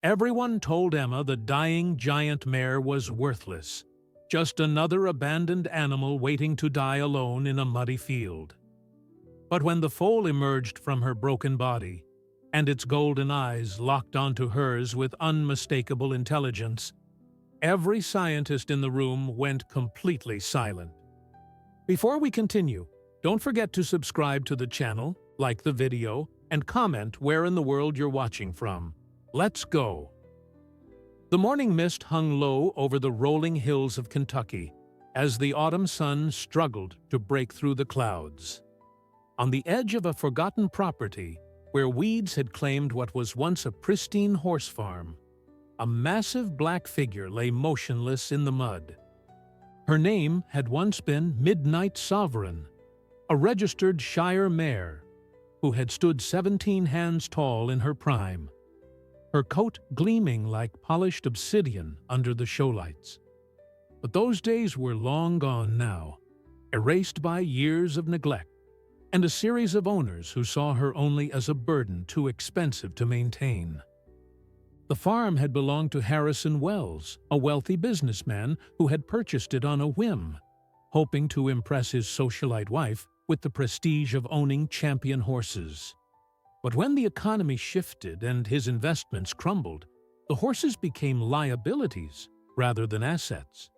Everyone told Emma the dying giant mare was worthless, just another abandoned animal waiting to die alone in a muddy field. But when the foal emerged from her broken body, and its golden eyes locked onto hers with unmistakable intelligence, every scientist in the room went completely silent. Before we continue, don't forget to subscribe to the channel, like the video, and comment where in the world you're watching from. Let's go! The morning mist hung low over the rolling hills of Kentucky as the autumn sun struggled to break through the clouds. On the edge of a forgotten property, where weeds had claimed what was once a pristine horse farm, a massive black figure lay motionless in the mud. Her name had once been Midnight Sovereign, a registered Shire mare who had stood 17 hands tall in her prime, her coat gleaming like polished obsidian under the showlights. But those days were long gone now, erased by years of neglect and a series of owners who saw her only as a burden too expensive to maintain. The farm had belonged to Harrison Wells, a wealthy businessman who had purchased it on a whim, hoping to impress his socialite wife with the prestige of owning champion horses. But when the economy shifted and his investments crumbled, the horses became liabilities rather than assets.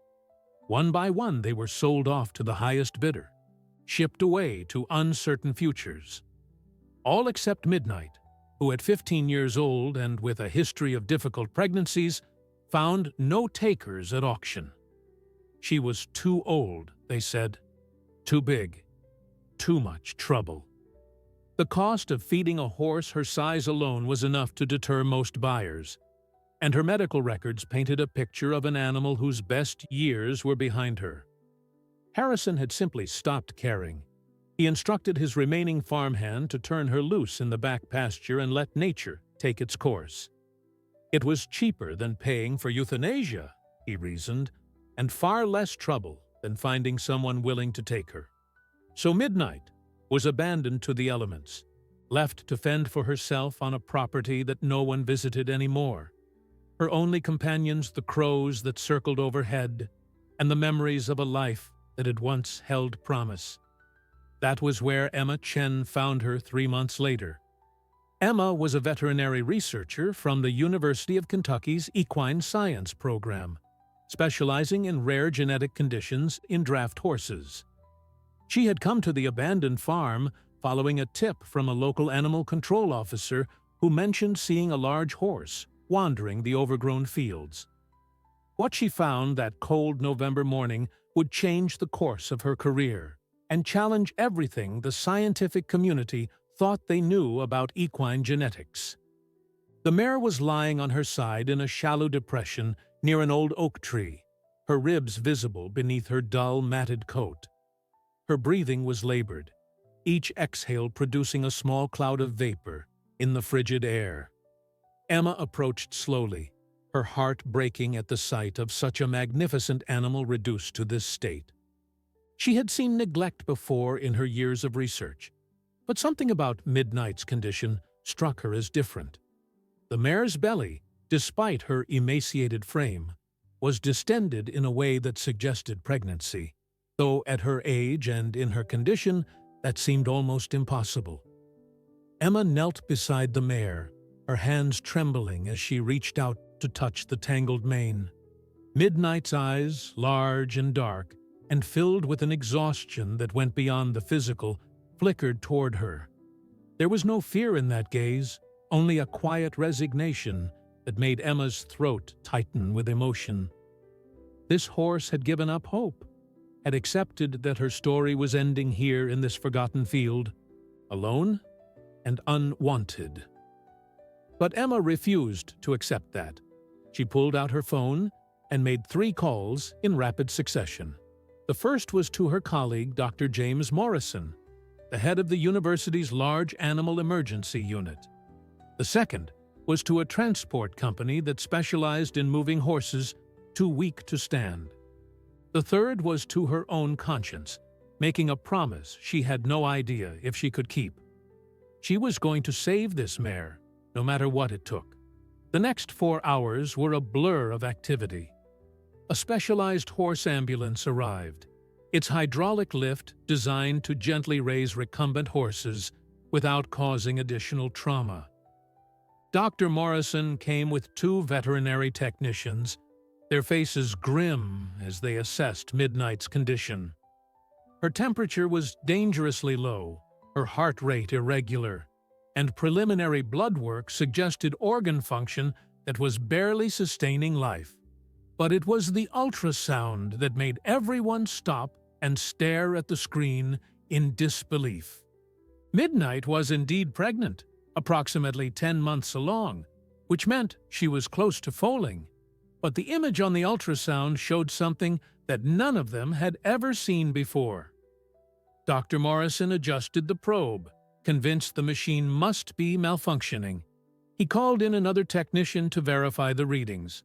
One by one, they were sold off to the highest bidder, shipped away to uncertain futures. All except Midnight, who at 15 years old and with a history of difficult pregnancies, found no takers at auction. She was too old, they said, too big, too much trouble. The cost of feeding a horse her size alone was enough to deter most buyers, and her medical records painted a picture of an animal whose best years were behind her. Harrison had simply stopped caring. He instructed his remaining farmhand to turn her loose in the back pasture and let nature take its course. It was cheaper than paying for euthanasia, he reasoned, and far less trouble than finding someone willing to take her. So Midnight was abandoned to the elements, left to fend for herself on a property that no one visited anymore. Her only companions the crows that circled overhead and the memories of a life that had once held promise. That was where Emma Chen found her 3 months later. Emma was a veterinary researcher from the University of Kentucky's Equine Science program, specializing in rare genetic conditions in draft horses. She had come to the abandoned farm following a tip from a local animal control officer who mentioned seeing a large horse wandering the overgrown fields. What she found that cold November morning would change the course of her career and challenge everything the scientific community thought they knew about equine genetics. The mare was lying on her side in a shallow depression near an old oak tree, her ribs visible beneath her dull, matted coat. Her breathing was labored, each exhale producing a small cloud of vapor in the frigid air. Emma approached slowly, her heart breaking at the sight of such a magnificent animal reduced to this state. She had seen neglect before in her years of research, but something about Midnight's condition struck her as different. The mare's belly, despite her emaciated frame, was distended in a way that suggested pregnancy, though at her age and in her condition, that seemed almost impossible. Emma knelt beside the mare, her hands trembling as she reached out to touch the tangled mane. Midnight's eyes, large and dark, and filled with an exhaustion that went beyond the physical, flickered toward her. There was no fear in that gaze, only a quiet resignation that made Emma's throat tighten with emotion. This horse had given up hope, had accepted that her story was ending here in this forgotten field, alone and unwanted. But Emma refused to accept that. She pulled out her phone and made 3 calls in rapid succession. The first was to her colleague, Dr. James Morrison, the head of the university's large animal emergency unit. The second was to a transport company that specialized in moving horses too weak to stand. The third was to her own conscience, making a promise she had no idea if she could keep. She was going to save this mare, no matter what it took. The next 4 hours were a blur of activity. A specialized horse ambulance arrived, its hydraulic lift designed to gently raise recumbent horses without causing additional trauma. Dr. Morrison came with 2 veterinary technicians, their faces grim as they assessed Midnight's condition. Her temperature was dangerously low, her heart rate irregular, and preliminary blood work suggested organ function that was barely sustaining life. But it was the ultrasound that made everyone stop and stare at the screen in disbelief. Midnight was indeed pregnant, approximately 10 months along, which meant she was close to foaling. But the image on the ultrasound showed something that none of them had ever seen before. Dr. Morrison adjusted the probe, convinced the machine must be malfunctioning. He called in another technician to verify the readings.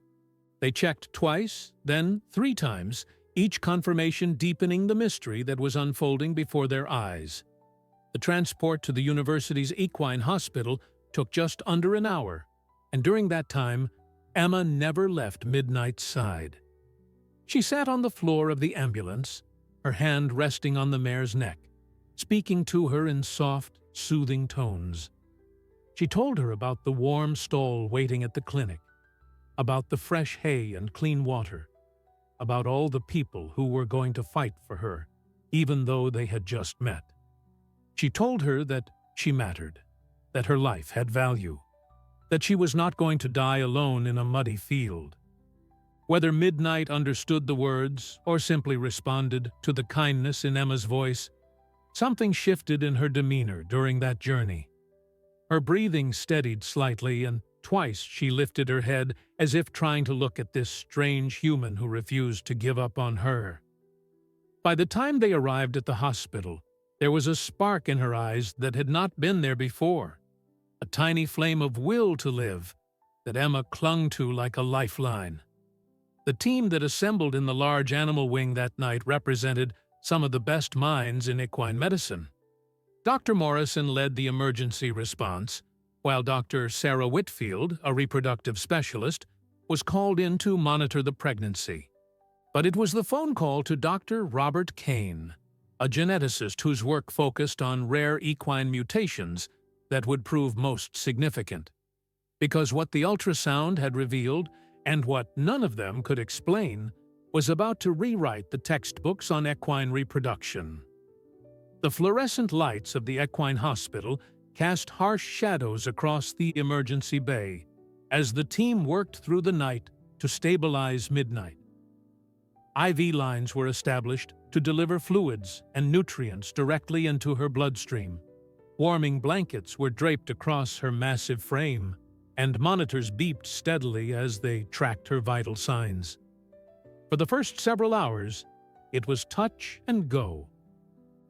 They checked twice, then 3 times, each confirmation deepening the mystery that was unfolding before their eyes. The transport to the university's equine hospital took just under an hour, and during that time, Emma never left Midnight's side. She sat on the floor of the ambulance, her hand resting on the mare's neck, speaking to her in soft, soothing tones. She told her about the warm stall waiting at the clinic, about the fresh hay and clean water, about all the people who were going to fight for her, even though they had just met. She told her that she mattered, that her life had value, that she was not going to die alone in a muddy field. Whether Midnight understood the words or simply responded to the kindness in Emma's voice, something shifted in her demeanor during that journey. Her breathing steadied slightly, and twice she lifted her head as if trying to look at this strange human who refused to give up on her. By the time they arrived at the hospital, there was a spark in her eyes that had not been there before, a tiny flame of will to live that Emma clung to like a lifeline. The team that assembled in the large animal wing that night represented some of the best minds in equine medicine. Dr. Morrison led the emergency response, while Dr. Sarah Whitfield, a reproductive specialist, was called in to monitor the pregnancy. But it was the phone call to Dr. Robert Kane, a geneticist whose work focused on rare equine mutations, that would prove most significant. Because what the ultrasound had revealed, and what none of them could explain, was about to rewrite the textbooks on equine reproduction. The fluorescent lights of the equine hospital cast harsh shadows across the emergency bay as the team worked through the night to stabilize Midnight. IV lines were established to deliver fluids and nutrients directly into her bloodstream. Warming blankets were draped across her massive frame, and monitors beeped steadily as they tracked her vital signs. For the first several hours, it was touch and go.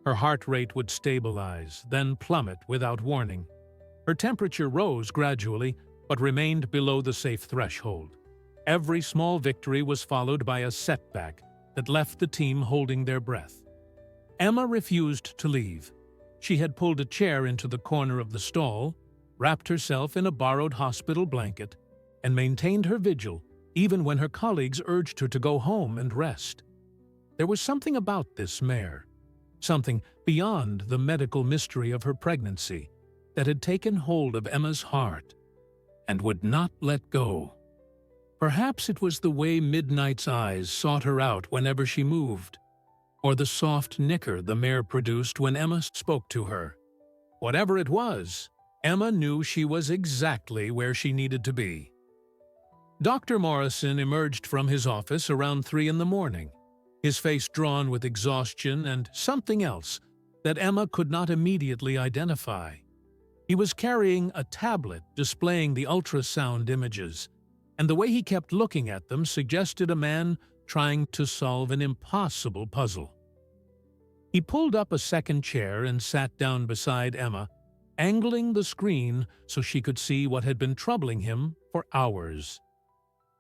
Her heart rate would stabilize, then plummet without warning. Her temperature rose gradually, but remained below the safe threshold. Every small victory was followed by a setback that left the team holding their breath. Emma refused to leave. She had pulled a chair into the corner of the stall, wrapped herself in a borrowed hospital blanket, and maintained her vigil even when her colleagues urged her to go home and rest. There was something about this mare, something beyond the medical mystery of her pregnancy, that had taken hold of Emma's heart and would not let go. Perhaps it was the way Midnight's eyes sought her out whenever she moved, or the soft nicker the mare produced when Emma spoke to her. Whatever it was, Emma knew she was exactly where she needed to be. Dr. Morrison emerged from his office around 3 a.m, his face drawn with exhaustion and something else that Emma could not immediately identify. He was carrying a tablet displaying the ultrasound images, and the way he kept looking at them suggested a man trying to solve an impossible puzzle. He pulled up a second chair and sat down beside Emma, angling the screen so she could see what had been troubling him for hours.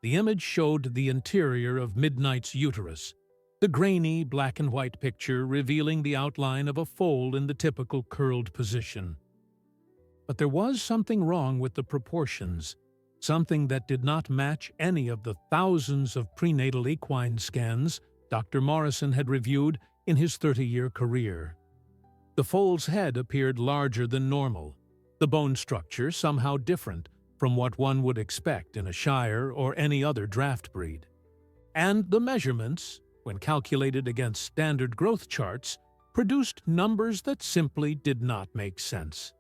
The image showed the interior of Midnight's uterus, the grainy black and white picture revealing the outline of a foal in the typical curled position. But there was something wrong with the proportions, something that did not match any of the thousands of prenatal equine scans Dr. Morrison had reviewed in his 30-year career. The foal's head appeared larger than normal, the bone structure somehow different from what one would expect in a Shire or any other draft breed. And the measurements, when calculated against standard growth charts, produced numbers that simply did not make sense.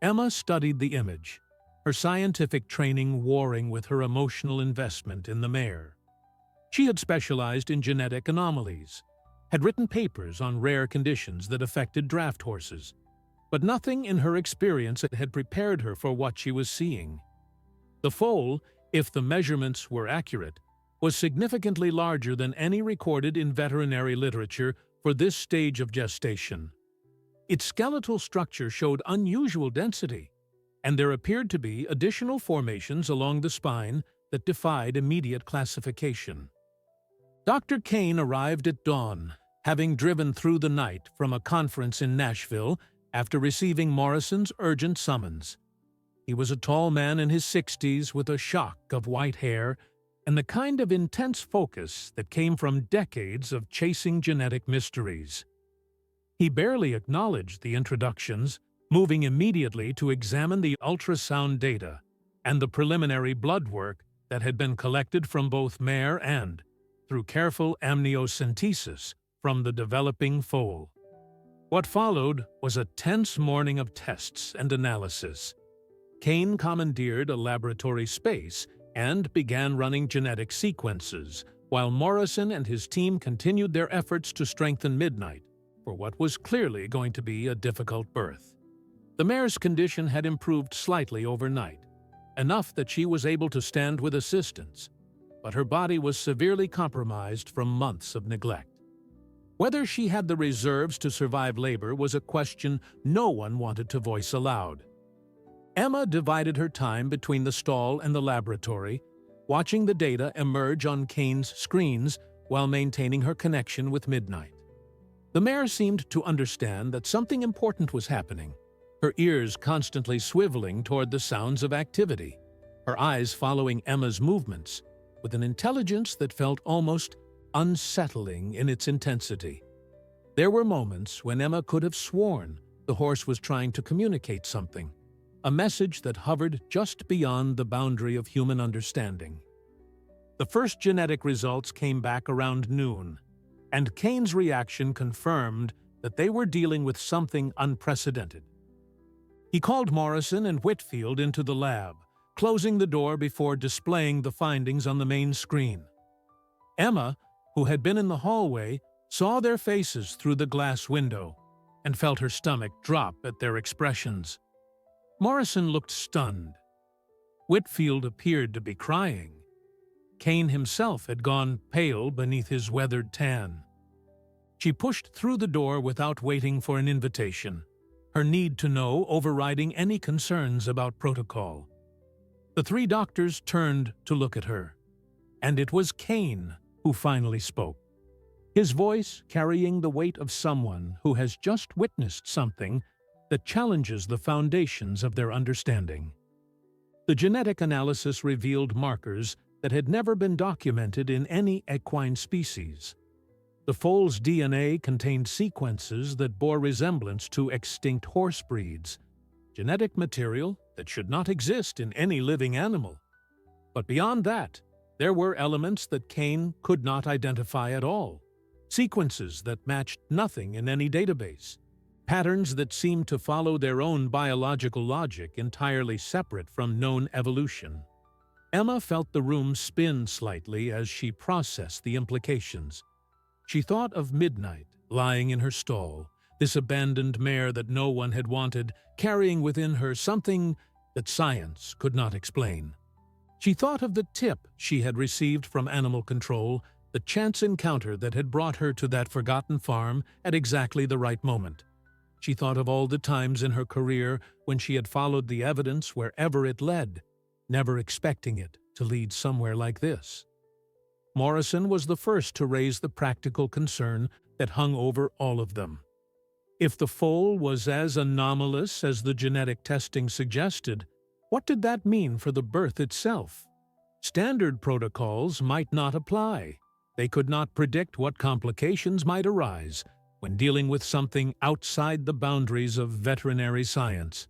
Emma studied the image, her scientific training warring with her emotional investment in the mare. She had specialized in genetic anomalies, had written papers on rare conditions that affected draft horses, but nothing in her experience had prepared her for what she was seeing. The foal, if the measurements were accurate, was significantly larger than any recorded in veterinary literature for this stage of gestation. Its skeletal structure showed unusual density, and there appeared to be additional formations along the spine that defied immediate classification. Dr. Kane arrived at dawn, having driven through the night from a conference in Nashville after receiving Morrison's urgent summons. He was a tall man in his 60s with a shock of white hair and the kind of intense focus that came from decades of chasing genetic mysteries. He barely acknowledged the introductions, moving immediately to examine the ultrasound data and the preliminary blood work that had been collected from both mare and, through careful amniocentesis, from the developing foal. What followed was a tense morning of tests and analysis. Kane commandeered a laboratory space and began running genetic sequences, while Morrison and his team continued their efforts to strengthen Midnight for what was clearly going to be a difficult birth. The mare's condition had improved slightly overnight, enough that she was able to stand with assistance, but her body was severely compromised from months of neglect. Whether she had the reserves to survive labor was a question no one wanted to voice aloud. Emma divided her time between the stall and the laboratory, watching the data emerge on Kane's screens while maintaining her connection with Midnight. The mare seemed to understand that something important was happening, her ears constantly swiveling toward the sounds of activity, her eyes following Emma's movements with an intelligence that felt almost unsettling in its intensity. There were moments when Emma could have sworn the horse was trying to communicate something, a message that hovered just beyond the boundary of human understanding. The first genetic results came back around noon, and Kane's reaction confirmed that they were dealing with something unprecedented. He called Morrison and Whitfield into the lab, closing the door before displaying the findings on the main screen. Emma, who had been in the hallway, saw their faces through the glass window and felt her stomach drop at their expressions. Morrison looked stunned. Whitfield appeared to be crying. Kane himself had gone pale beneath his weathered tan. She pushed through the door without waiting for an invitation, her need to know overriding any concerns about protocol. The three doctors turned to look at her, and it was Kane who finally spoke, his voice carrying the weight of someone who has just witnessed something that challenges the foundations of their understanding. The genetic analysis revealed markers that had never been documented in any equine species. The foal's DNA contained sequences that bore resemblance to extinct horse breeds, genetic material that should not exist in any living animal. But beyond that, there were elements that Kane could not identify at all, sequences that matched nothing in any database, patterns that seemed to follow their own biological logic entirely separate from known evolution. Emma felt the room spin slightly as she processed the implications. She thought of Midnight lying in her stall, this abandoned mare that no one had wanted, carrying within her something that science could not explain. She thought of the tip she had received from animal control, the chance encounter that had brought her to that forgotten farm at exactly the right moment. She thought of all the times in her career when she had followed the evidence wherever it led, never expecting it to lead somewhere like this. Morrison was the first to raise the practical concern that hung over all of them. If the foal was as anomalous as the genetic testing suggested, What did that mean for the birth itself? Standard protocols might not apply. They could not predict what complications might arise when dealing with something outside the boundaries of veterinary science.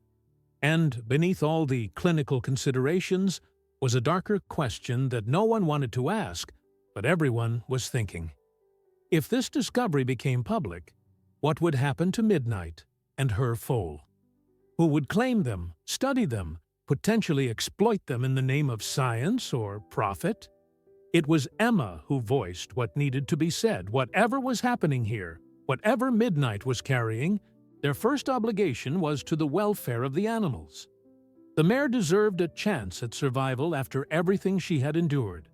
And beneath all the clinical considerations was a darker question that no one wanted to ask, but everyone was thinking. If this discovery became public, what would happen to Midnight and her foal? Who would claim them, study them, potentially exploit them in the name of science or profit? It was Emma who voiced what needed to be said. Whatever was happening here, whatever Midnight was carrying, their first obligation was to the welfare of the animals. The mare deserved a chance at survival after everything she had endured.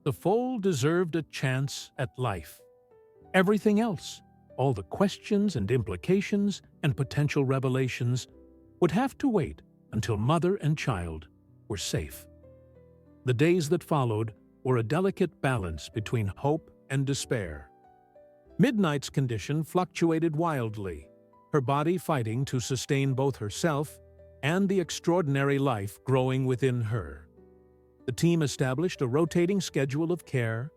The foal deserved a chance at life. Everything else, all the questions and implications and potential revelations, would have to wait until mother and child were safe. The days that followed were a delicate balance between hope and despair. Midnight's condition fluctuated wildly, her body fighting to sustain both herself and the extraordinary life growing within her. The team established a rotating schedule of care,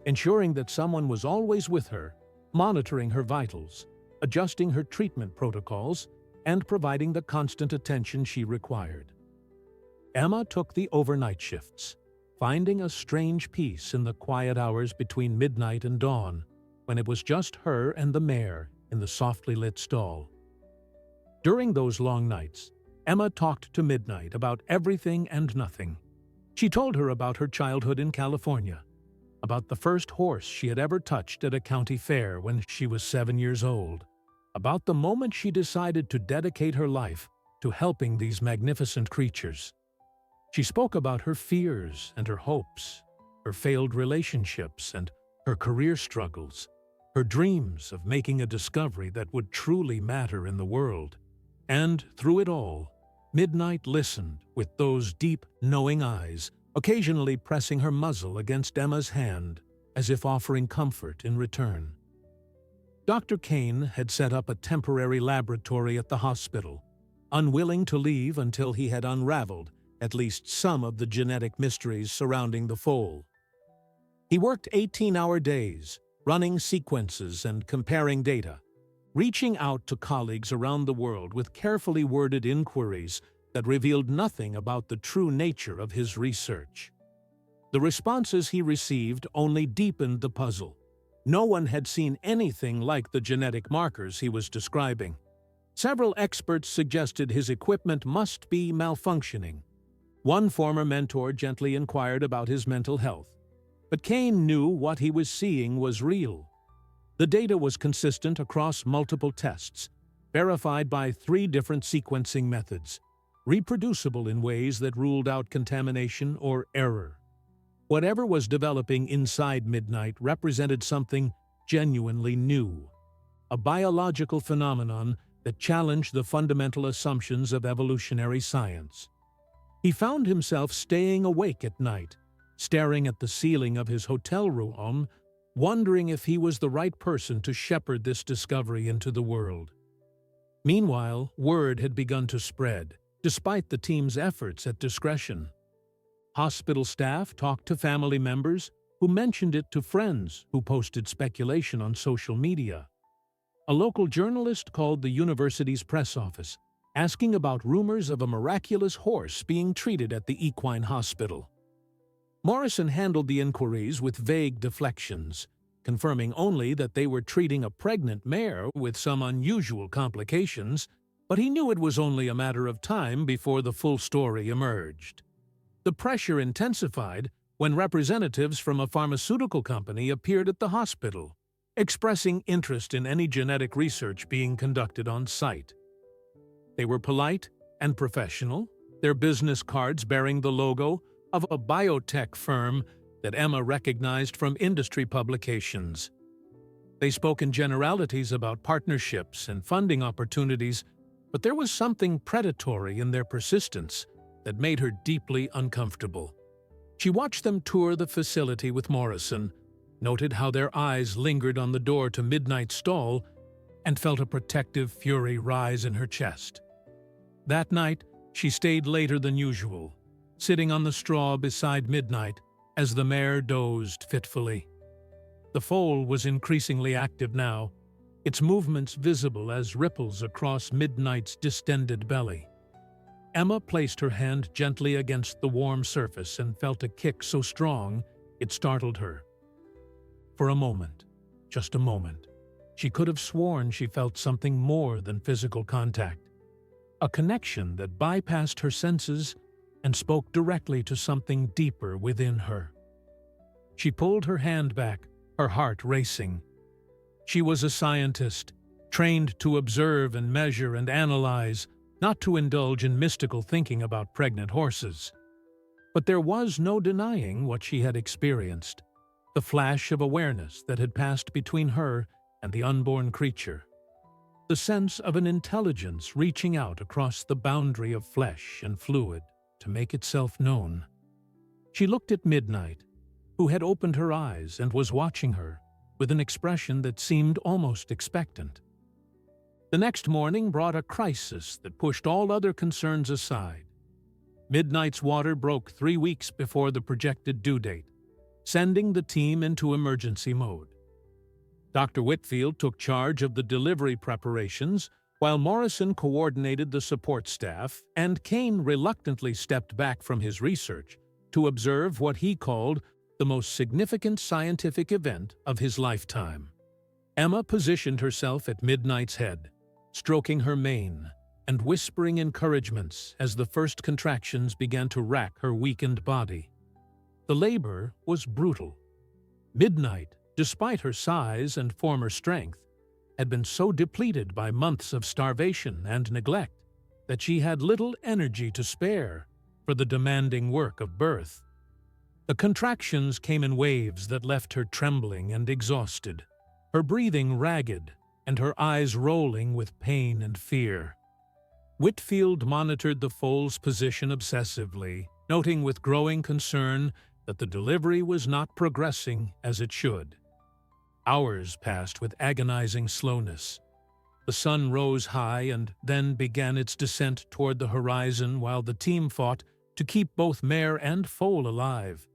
ensuring that someone was always with her, monitoring her vitals, adjusting her treatment protocols, and providing the constant attention she required. Emma took the overnight shifts, finding a strange peace in the quiet hours between midnight and dawn, when it was just her and the mare in the softly lit stall. During those long nights, Emma talked to Midnight about everything and nothing. She told her about her childhood in California, about the first horse she had ever touched at a county fair when she was 7 years old, about the moment she decided to dedicate her life to helping these magnificent creatures. She spoke about her fears and her hopes, her failed relationships and her career struggles, her dreams of making a discovery that would truly matter in the world. And through it all, Midnight listened with those deep, knowing eyes, occasionally pressing her muzzle against Emma's hand as if offering comfort in return. Dr. Kane had set up a temporary laboratory at the hospital, unwilling to leave until he had unraveled at least some of the genetic mysteries surrounding the foal. He worked 18-hour days, running sequences and comparing data, reaching out to colleagues around the world with carefully worded inquiries that revealed nothing about the true nature of his research. The responses he received only deepened the puzzle. No one had seen anything like the genetic markers he was describing. Several experts suggested his equipment must be malfunctioning. One former mentor gently inquired about his mental health, but Kane knew what he was seeing was real. The data was consistent across multiple tests, verified by 3 different sequencing methods, reproducible in ways that ruled out contamination or error. Whatever was developing inside Midnight represented something genuinely new, a biological phenomenon that challenged the fundamental assumptions of evolutionary science. He found himself staying awake at night, staring at the ceiling of his hotel room, wondering if he was the right person to shepherd this discovery into the world. Meanwhile, word had begun to spread, despite the team's efforts at discretion. Hospital staff talked to family members who mentioned it to friends who posted speculation on social media. A local journalist called the university's press office, asking about rumors of a miraculous horse being treated at the equine hospital. Morrison handled the inquiries with vague deflections, confirming only that they were treating a pregnant mare with some unusual complications, but he knew it was only a matter of time before the full story emerged. The pressure intensified when representatives from a pharmaceutical company appeared at the hospital, expressing interest in any genetic research being conducted on site. They were polite and professional, their business cards bearing the logo of a biotech firm that Emma recognized from industry publications. They spoke in generalities about partnerships and funding opportunities, but there was something predatory in their persistence that made her deeply uncomfortable. She watched them tour the facility with Morrison, noted how their eyes lingered on the door to Midnight's stall, and felt a protective fury rise in her chest. That night, She stayed later than usual, sitting on the straw beside Midnight as the mare dozed fitfully. The foal was increasingly active now, its movements visible as ripples across Midnight's distended belly. Emma placed her hand gently against the warm surface and felt a kick so strong it startled her. For a moment, just a moment, she could have sworn she felt something more than physical contact. A connection that bypassed her senses and spoke directly to something deeper within her. She pulled her hand back, her heart racing. She was a scientist, trained to observe and measure and analyze, not to indulge in mystical thinking about pregnant horses. But there was no denying what she had experienced, the flash of awareness that had passed between her and the unborn creature, the sense of an intelligence reaching out across the boundary of flesh and fluid to make itself known. She looked at Midnight, who had opened her eyes and was watching her with an expression that seemed almost expectant. The next morning brought a crisis that pushed all other concerns aside. Midnight's water broke 3 weeks before the projected due date, sending the team into emergency mode. Dr. Whitfield took charge of the delivery preparations, while Morrison coordinated the support staff, and Kane reluctantly stepped back from his research to observe what he called the most significant scientific event of his lifetime. Emma positioned herself at Midnight's head, stroking her mane and whispering encouragements as the first contractions began to rack her weakened body. The labor was brutal. Midnight, despite her size and former strength, had been so depleted by months of starvation and neglect that she had little energy to spare for the demanding work of birth. The contractions came in waves that left her trembling and exhausted, her breathing ragged and her eyes rolling with pain and fear. Whitfield monitored the foal's position obsessively, noting with growing concern that the delivery was not progressing as it should. Hours passed with agonizing slowness. The sun rose high and then began its descent toward the horizon while the team fought to keep both mare and foal alive.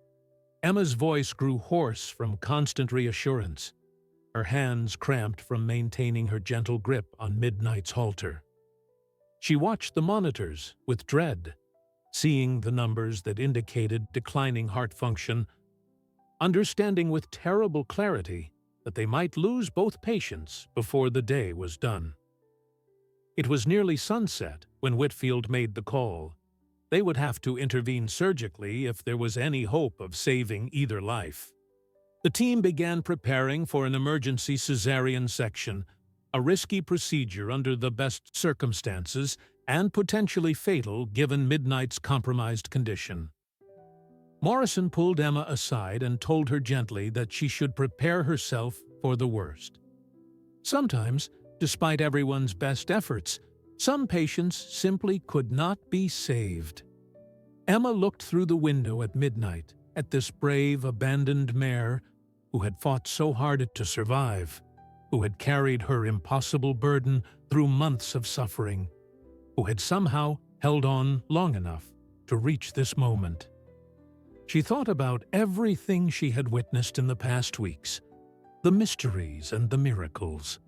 Emma's voice grew hoarse from constant reassurance, her hands cramped from maintaining her gentle grip on Midnight's halter. She watched the monitors with dread, seeing the numbers that indicated declining heart function, understanding with terrible clarity that they might lose both patients before the day was done. It was nearly sunset when Whitfield made the call. They would have to intervene surgically if there was any hope of saving either life. The team began preparing for an emergency cesarean section, a risky procedure under the best circumstances and potentially fatal given Midnight's compromised condition. Morrison pulled Emma aside and told her gently that she should prepare herself for the worst. Sometimes, despite everyone's best efforts, some patients simply could not be saved. Emma looked through the window at Midnight, at this brave, abandoned mare who had fought so hard to survive, who had carried her impossible burden through months of suffering, who had somehow held on long enough to reach this moment. She thought about everything she had witnessed in the past weeks, the mysteries and the miracles,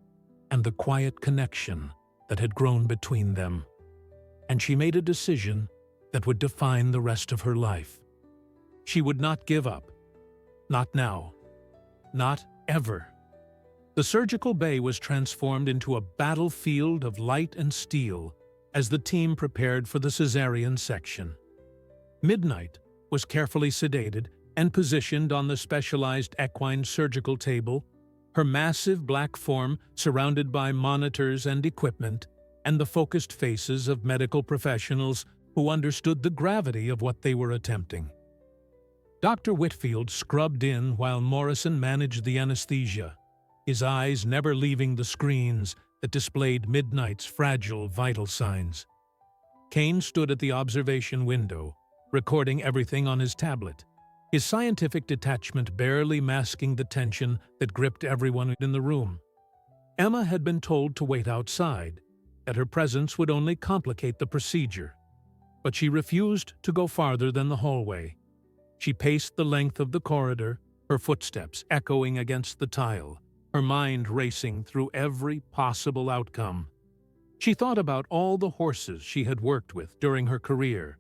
and the quiet connection that had grown between them, and she made a decision that would define the rest of her life. She would not give up. Not now. Not ever. The surgical bay was transformed into a battlefield of light and steel as the team prepared for the cesarean section. Midnight was carefully sedated and positioned on the specialized equine surgical table, her massive black form surrounded by monitors and equipment, and the focused faces of medical professionals who understood the gravity of what they were attempting. Dr. Whitfield scrubbed in while Morrison managed the anesthesia, his eyes never leaving the screens that displayed Midnight's fragile vital signs. Kane stood at the observation window, recording everything on his tablet, his scientific detachment barely masking the tension that gripped everyone in the room. Emma had been told to wait outside, that her presence would only complicate the procedure. but she refused to go farther than the hallway. She paced the length of the corridor, her footsteps echoing against the tile, her mind racing through every possible outcome. She thought about all the horses she had worked with during her career,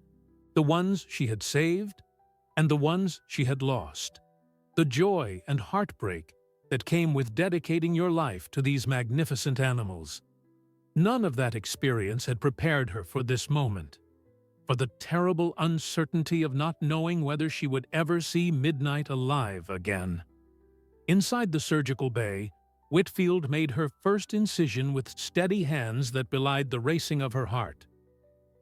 the ones she had saved and the ones she had lost, the joy and heartbreak that came with dedicating your life to these magnificent animals. None of that experience had prepared her for this moment, for the terrible uncertainty of not knowing whether she would ever see Midnight alive again. Inside the surgical bay, Whitfield made her first incision with steady hands that belied the racing of her heart.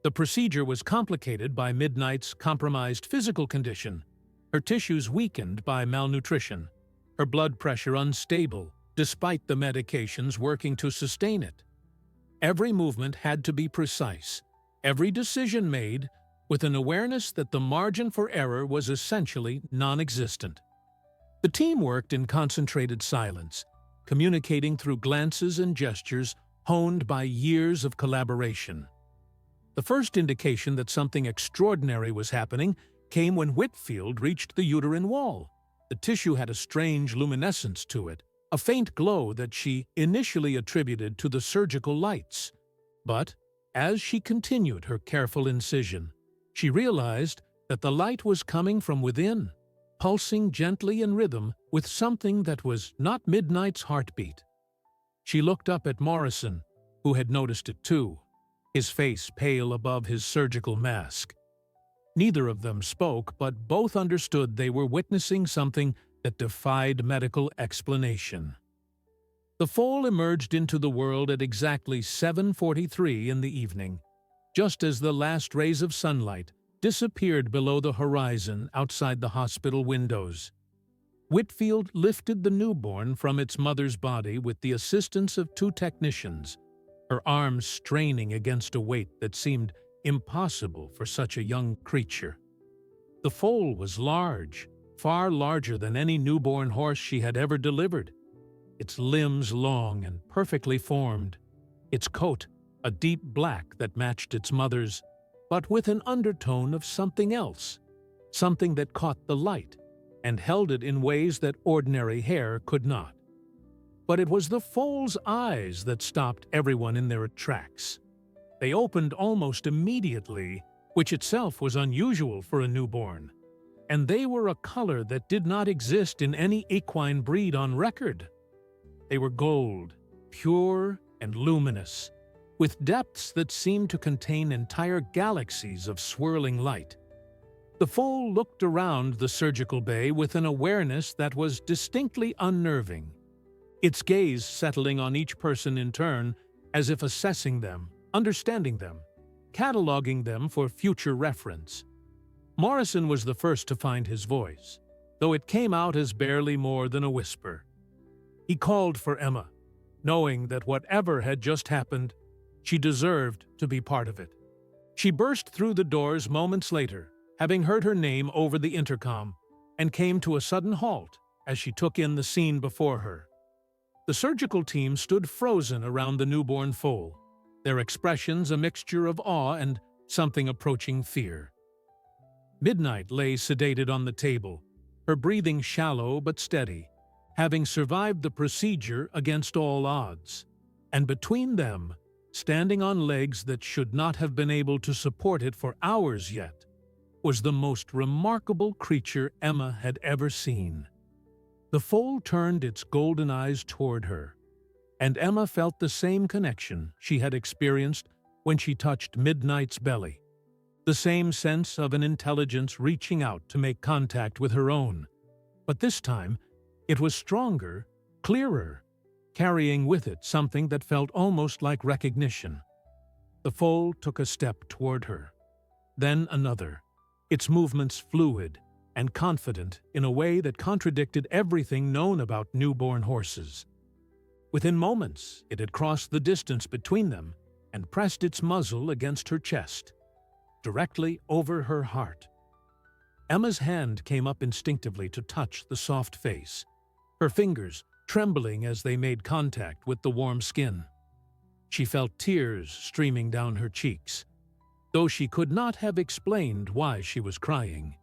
The procedure was complicated by Midnight's compromised physical condition, her tissues weakened by malnutrition, her blood pressure unstable despite the medications working to sustain it. Every movement had to be precise, every decision made with an awareness that the margin for error was essentially non-existent. The team worked in concentrated silence, communicating through glances and gestures honed by years of collaboration. The first indication that something extraordinary was happening came when Whitfield reached the uterine wall. The tissue had a strange luminescence to it, a faint glow that she initially attributed to the surgical lights. But, as she continued her careful incision, she realized that the light was coming from within, pulsing gently in rhythm with something that was not Midnight's heartbeat. She looked up at Morrison, who had noticed it too, his face pale above his surgical mask. Neither of them spoke, but both understood they were witnessing something that defied medical explanation. The foal emerged into the world at exactly 7:43 in the evening, just as the last rays of sunlight disappeared below the horizon outside the hospital windows. Whitfield lifted the newborn from its mother's body with the assistance of two technicians, her arms straining against a weight that seemed impossible for such a young creature. The foal was large, far larger than any newborn horse she had ever delivered, its limbs long and perfectly formed, its coat a deep black that matched its mother's, but with an undertone of something else, something that caught the light and held it in ways that ordinary hair could not. But it was the foal's eyes that stopped everyone in their tracks. They opened almost immediately, which itself was unusual for a newborn, and they were a color that did not exist in any equine breed on record. They were gold, pure and luminous, with depths that seemed to contain entire galaxies of swirling light. The foal looked around the surgical bay with an awareness that was distinctly unnerving, its gaze settling on each person in turn as if assessing them, understanding them, cataloging them for future reference. Morrison was the first to find his voice, though it came out as barely more than a whisper. He called for Emma, knowing that whatever had just happened, she deserved to be part of it. She burst through the doors moments later, having heard her name over the intercom, and came to a sudden halt as she took in the scene before her. The surgical team stood frozen around the newborn foal, their expressions a mixture of awe and something approaching fear. Midnight lay sedated on the table, her breathing shallow but steady, having survived the procedure against all odds. And between them, standing on legs that should not have been able to support it for hours yet, was the most remarkable creature Emma had ever seen. The foal turned its golden eyes toward her, and Emma felt the same connection she had experienced when she touched Midnight's belly, the same sense of an intelligence reaching out to make contact with her own. But this time, it was stronger, clearer, carrying with it something that felt almost like recognition. The foal took a step toward her, then another, its movements fluid and confident in a way that contradicted everything known about newborn horses. Within moments, it had crossed the distance between them and pressed its muzzle against her chest, directly over her heart. Emma's hand came up instinctively to touch the soft face, her fingers trembling as they made contact with the warm skin. She felt tears streaming down her cheeks. though she could not have explained why she was crying.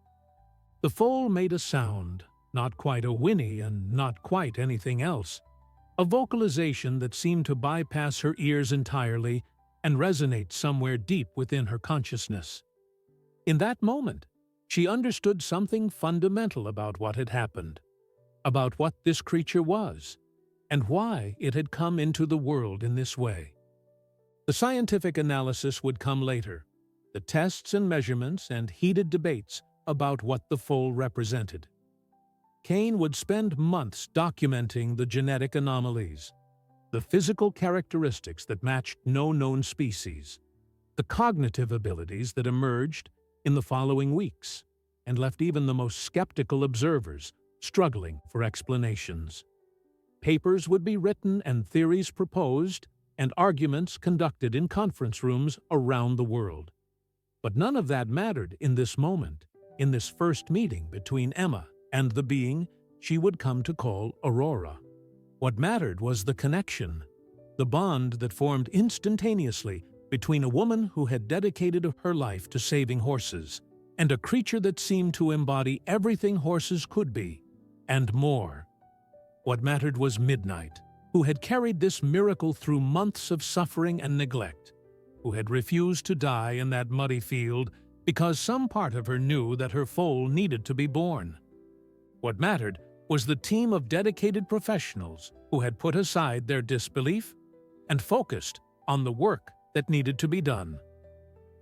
The foal made a sound, not quite a whinny and not quite anything else, a vocalization that seemed to bypass her ears entirely and resonate somewhere deep within her consciousness. In that moment, she understood something fundamental about what had happened, about what this creature was, and why it had come into the world in this way. The scientific analysis would come later, the tests and measurements and heated debates about what the foal represented. Kane would spend months documenting the genetic anomalies, the physical characteristics that matched no known species, the cognitive abilities that emerged in the following weeks, and left even the most skeptical observers struggling for explanations. Papers would be written and theories proposed, and arguments conducted in conference rooms around the world. But none of that mattered in this moment, in this first meeting between Emma and the being she would come to call Aurora. What mattered was the connection, the bond that formed instantaneously between a woman who had dedicated her life to saving horses and a creature that seemed to embody everything horses could be, and more. What mattered was Midnight, who had carried this miracle through months of suffering and neglect, who had refused to die in that muddy field because some part of her knew that her foal needed to be born. What mattered was the team of dedicated professionals who had put aside their disbelief and focused on the work that needed to be done.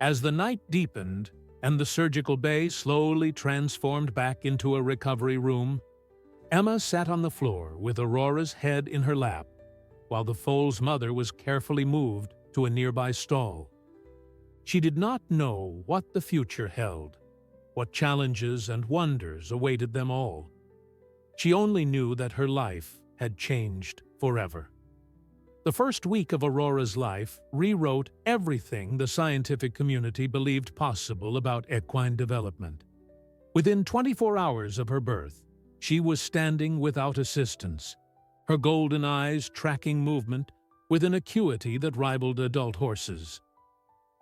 As the night deepened and the surgical bay slowly transformed back into a recovery room, Emma sat on the floor with Aurora's head in her lap, while the foal's mother was carefully moved to a nearby stall. She did not know what the future held, what challenges and wonders awaited them all. She only knew that her life had changed forever. The first week of Aurora's life rewrote everything the scientific community believed possible about equine development. Within 24 hours of her birth, she was standing without assistance, her golden eyes tracking movement with an acuity that rivaled adult horses.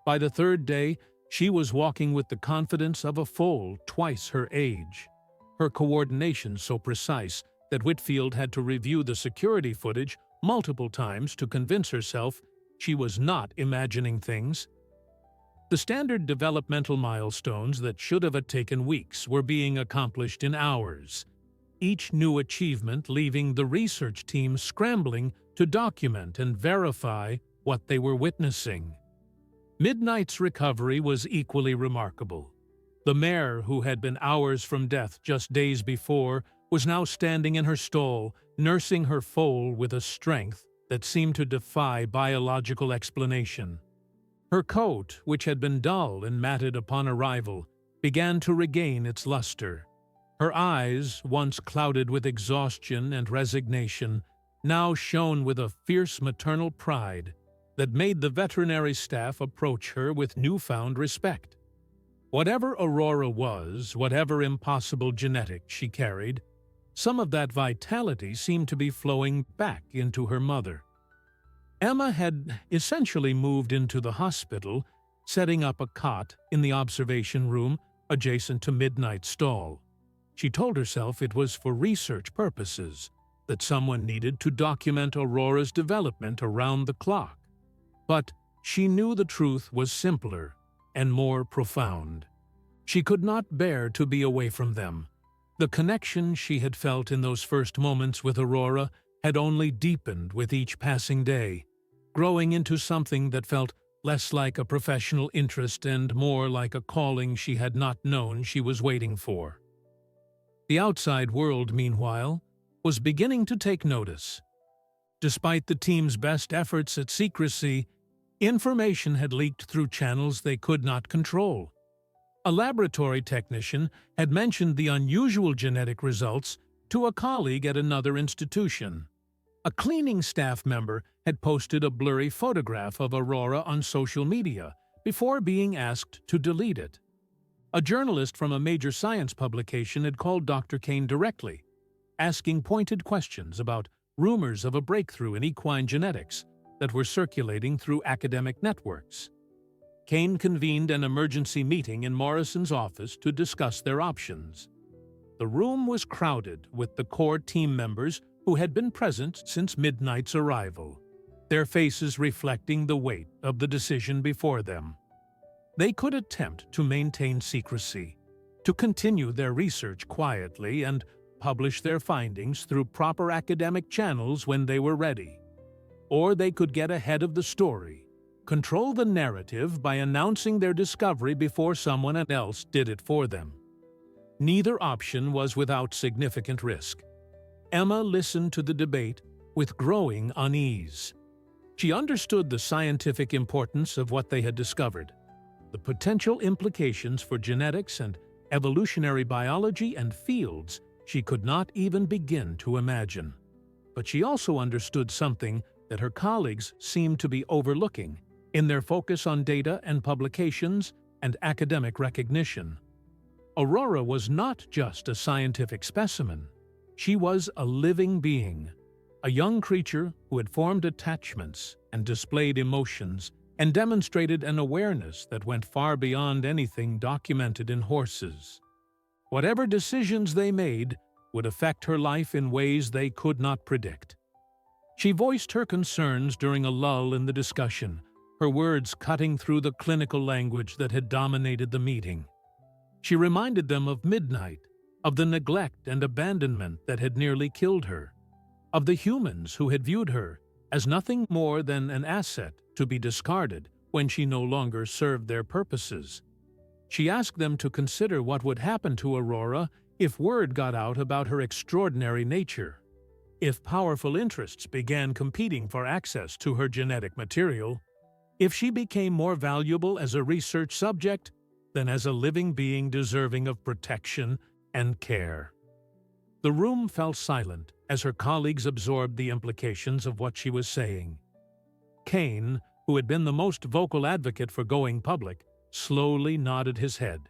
By the third day, she was walking with the confidence of a foal twice her age, her coordination so precise that Whitfield had to review the security footage multiple times to convince herself she was not imagining things. The standard developmental milestones that should have taken weeks were being accomplished in hours, each new achievement leaving the research team scrambling to document and verify what they were witnessing. Midnight's recovery was equally remarkable. The mare, who had been hours from death just days before, was now standing in her stall, nursing her foal with a strength that seemed to defy biological explanation. Her coat, which had been dull and matted upon arrival, began to regain its luster. Her eyes, once clouded with exhaustion and resignation, now shone with a fierce maternal pride that made the veterinary staff approach her with newfound respect. Whatever Aurora was, whatever impossible genetics she carried, some of that vitality seemed to be flowing back into her mother. Emma had essentially moved into the hospital, setting up a cot in the observation room adjacent to Midnight's stall. She told herself it was for research purposes, that someone needed to document Aurora's development around the clock. But she knew the truth was simpler and more profound. She could not bear to be away from them. The connection she had felt in those first moments with Aurora had only deepened with each passing day, growing into something that felt less like a professional interest and more like a calling she had not known she was waiting for. The outside world, meanwhile, was beginning to take notice. Despite the team's best efforts at secrecy, information had leaked through channels they could not control. A laboratory technician had mentioned the unusual genetic results to a colleague at another institution. A cleaning staff member had posted a blurry photograph of Aurora on social media before being asked to delete it. A journalist from a major science publication had called Dr. Kane directly, asking pointed questions about rumors of a breakthrough in equine genetics that were circulating through academic networks. Kane convened an emergency meeting in Morrison's office to discuss their options. The room was crowded with the core team members who had been present since Midnight's arrival, their faces reflecting the weight of the decision before them. They could attempt to maintain secrecy, to continue their research quietly and publish their findings through proper academic channels when they were ready. Or they could get ahead of the story, control the narrative by announcing their discovery before someone else did it for them. Neither option was without significant risk. Emma listened to the debate with growing unease. She understood the scientific importance of what they had discovered, the potential implications for genetics and evolutionary biology and fields she could not even begin to imagine. But she also understood something that her colleagues seemed to be overlooking in their focus on data and publications and academic recognition. Aurora was not just a scientific specimen. She was a living being, a young creature who had formed attachments and displayed emotions and demonstrated an awareness that went far beyond anything documented in horses. Whatever decisions they made would affect her life in ways they could not predict. She voiced her concerns during a lull in the discussion, her words cutting through the clinical language that had dominated the meeting. She reminded them of Midnight, of the neglect and abandonment that had nearly killed her, of the humans who had viewed her as nothing more than an asset to be discarded when she no longer served their purposes. She asked them to consider what would happen to Aurora if word got out about her extraordinary nature, if powerful interests began competing for access to her genetic material, if she became more valuable as a research subject than as a living being deserving of protection and care. The room fell silent as her colleagues absorbed the implications of what she was saying. Kane, who had been the most vocal advocate for going public, slowly nodded his head.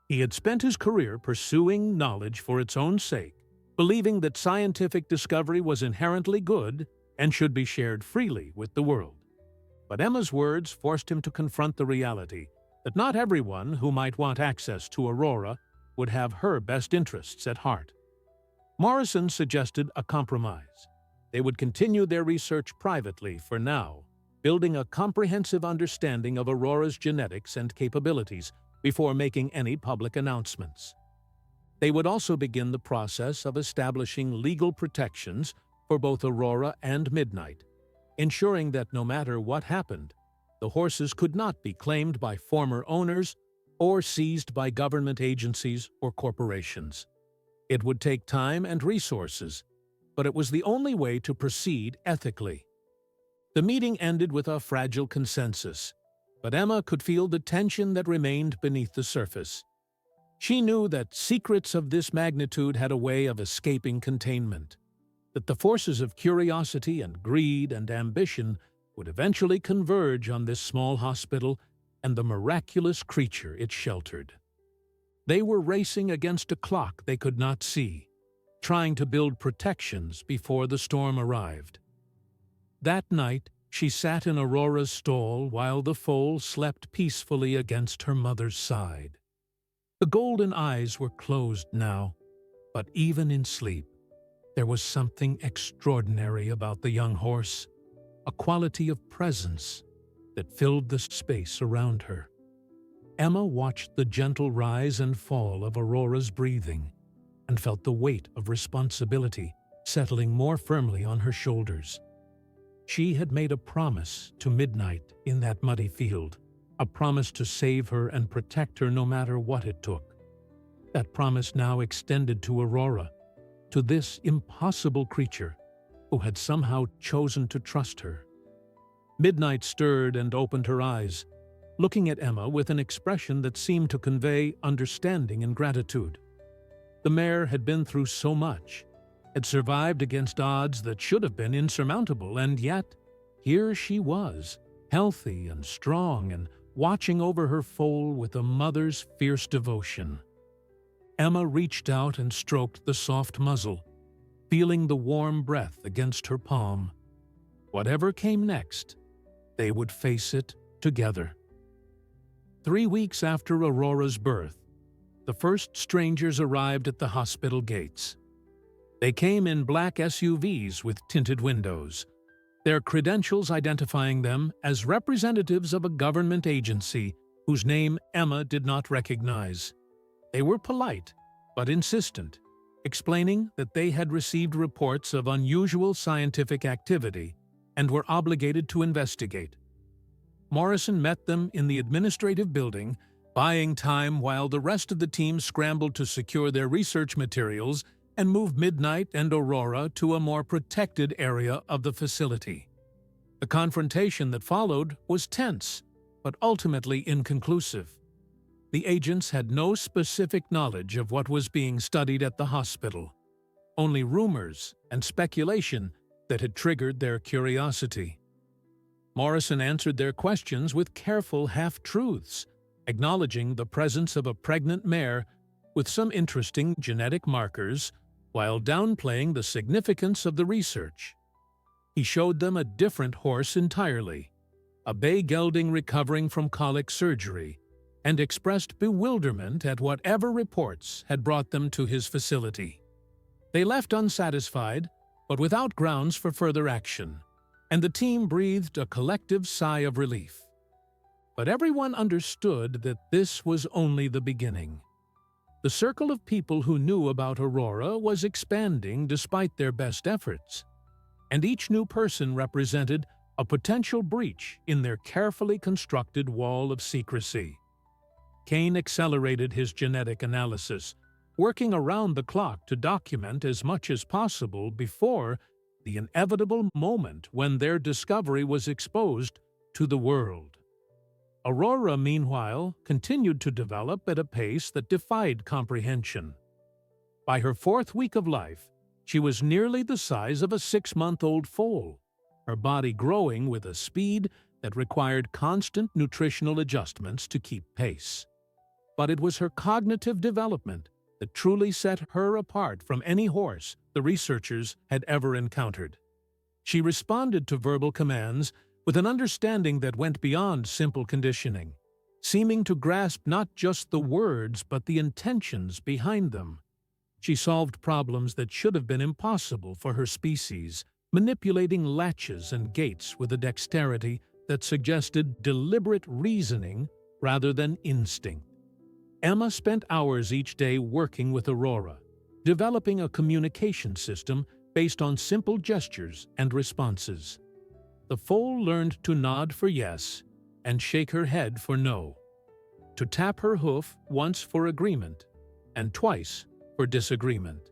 He had spent his career pursuing knowledge for its own sake, believing that scientific discovery was inherently good and should be shared freely with the world. But Emma's words forced him to confront the reality that not everyone who might want access to Aurora would have her best interests at heart. Morrison suggested a compromise. They would continue their research privately for now, building a comprehensive understanding of Aurora's genetics and capabilities before making any public announcements. They would also begin the process of establishing legal protections for both Aurora and Midnight, ensuring that no matter what happened, the horses could not be claimed by former owners or seized by government agencies or corporations. It would take time and resources, but it was the only way to proceed ethically. The meeting ended with a fragile consensus, but Emma could feel the tension that remained beneath the surface. She knew that secrets of this magnitude had a way of escaping containment, that the forces of curiosity and greed and ambition would eventually converge on this small hospital and the miraculous creature it sheltered. They were racing against a clock they could not see, trying to build protections before the storm arrived. That night, she sat in Aurora's stall while the foal slept peacefully against her mother's side. The golden eyes were closed now, but even in sleep, there was something extraordinary about the young horse, a quality of presence that filled the space around her. Emma watched the gentle rise and fall of Aurora's breathing and felt the weight of responsibility settling more firmly on her shoulders. She had made a promise to Midnight in that muddy field, a promise to save her and protect her no matter what it took. That promise now extended to Aurora, to this impossible creature who had somehow chosen to trust her. Midnight stirred and opened her eyes, looking at Emma with an expression that seemed to convey understanding and gratitude. The mare had been through so much, had survived against odds that should have been insurmountable, and yet here she was, healthy and strong and watching over her foal with a mother's fierce devotion. Emma reached out and stroked the soft muzzle, feeling the warm breath against her palm. Whatever came next, they would face it together. 3 weeks after Aurora's birth, the first strangers arrived at the hospital gates. They came in black SUVs with tinted windows, their credentials identifying them as representatives of a government agency whose name Emma did not recognize. They were polite, but insistent, explaining that they had received reports of unusual scientific activity and were obligated to investigate. Morrison met them in the administrative building, buying time while the rest of the team scrambled to secure their research materials and move Midnight and Aurora to a more protected area of the facility. The confrontation that followed was tense, but ultimately inconclusive. The agents had no specific knowledge of what was being studied at the hospital, only rumors and speculation that had triggered their curiosity. Morrison answered their questions with careful half-truths, acknowledging the presence of a pregnant mare with some interesting genetic markers, while downplaying the significance of the research. He showed them a different horse entirely, a bay gelding recovering from colic surgery, and expressed bewilderment at whatever reports had brought them to his facility. They left unsatisfied, but without grounds for further action, and the team breathed a collective sigh of relief. But everyone understood that this was only the beginning. The circle of people who knew about Aurora was expanding despite their best efforts, and each new person represented a potential breach in their carefully constructed wall of secrecy. Kane accelerated his genetic analysis, working around the clock to document as much as possible before the inevitable moment when their discovery was exposed to the world. Aurora, meanwhile, continued to develop at a pace that defied comprehension. By her 4th week of life, she was nearly the size of a 6-month-old foal, her body growing with a speed that required constant nutritional adjustments to keep pace. But it was her cognitive development that truly set her apart from any horse the researchers had ever encountered. She responded to verbal commands with an understanding that went beyond simple conditioning, seeming to grasp not just the words but the intentions behind them. She solved problems that should have been impossible for her species, manipulating latches and gates with a dexterity that suggested deliberate reasoning rather than instinct. Emma spent hours each day working with Aurora, developing a communication system based on simple gestures and responses. The foal learned to nod for yes and shake her head for no, to tap her hoof once for agreement and twice for disagreement.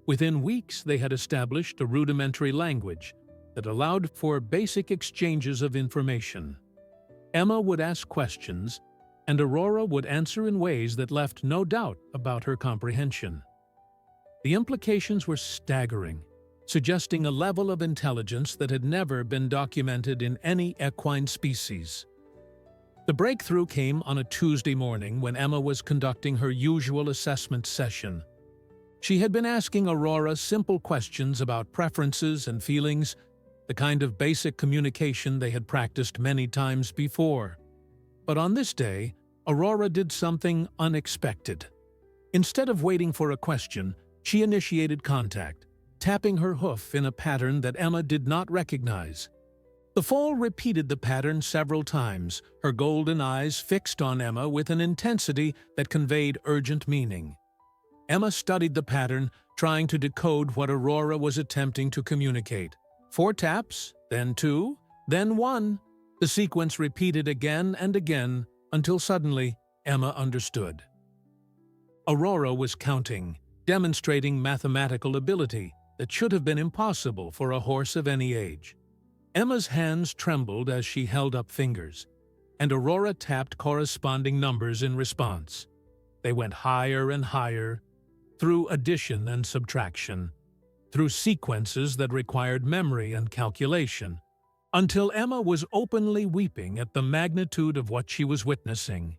Within weeks, they had established a rudimentary language that allowed for basic exchanges of information. Emma would ask questions, and Aurora would answer in ways that left no doubt about her comprehension. The implications were staggering, suggesting a level of intelligence that had never been documented in any equine species. The breakthrough came on a Tuesday morning when Emma was conducting her usual assessment session. She had been asking Aurora simple questions about preferences and feelings, the kind of basic communication they had practiced many times before. But on this day, Aurora did something unexpected. Instead of waiting for a question, she initiated contact, tapping her hoof in a pattern that Emma did not recognize. The foal repeated the pattern several times, her golden eyes fixed on Emma with an intensity that conveyed urgent meaning. Emma studied the pattern, trying to decode what Aurora was attempting to communicate. 4 taps, then 2, then 1. The sequence repeated again and again until suddenly Emma understood. Aurora was counting, demonstrating mathematical ability that should have been impossible for a horse of any age. Emma's hands trembled as she held up fingers, and Aurora tapped corresponding numbers in response. They went higher and higher, through addition and subtraction, through sequences that required memory and calculation, until Emma was openly weeping at the magnitude of what she was witnessing.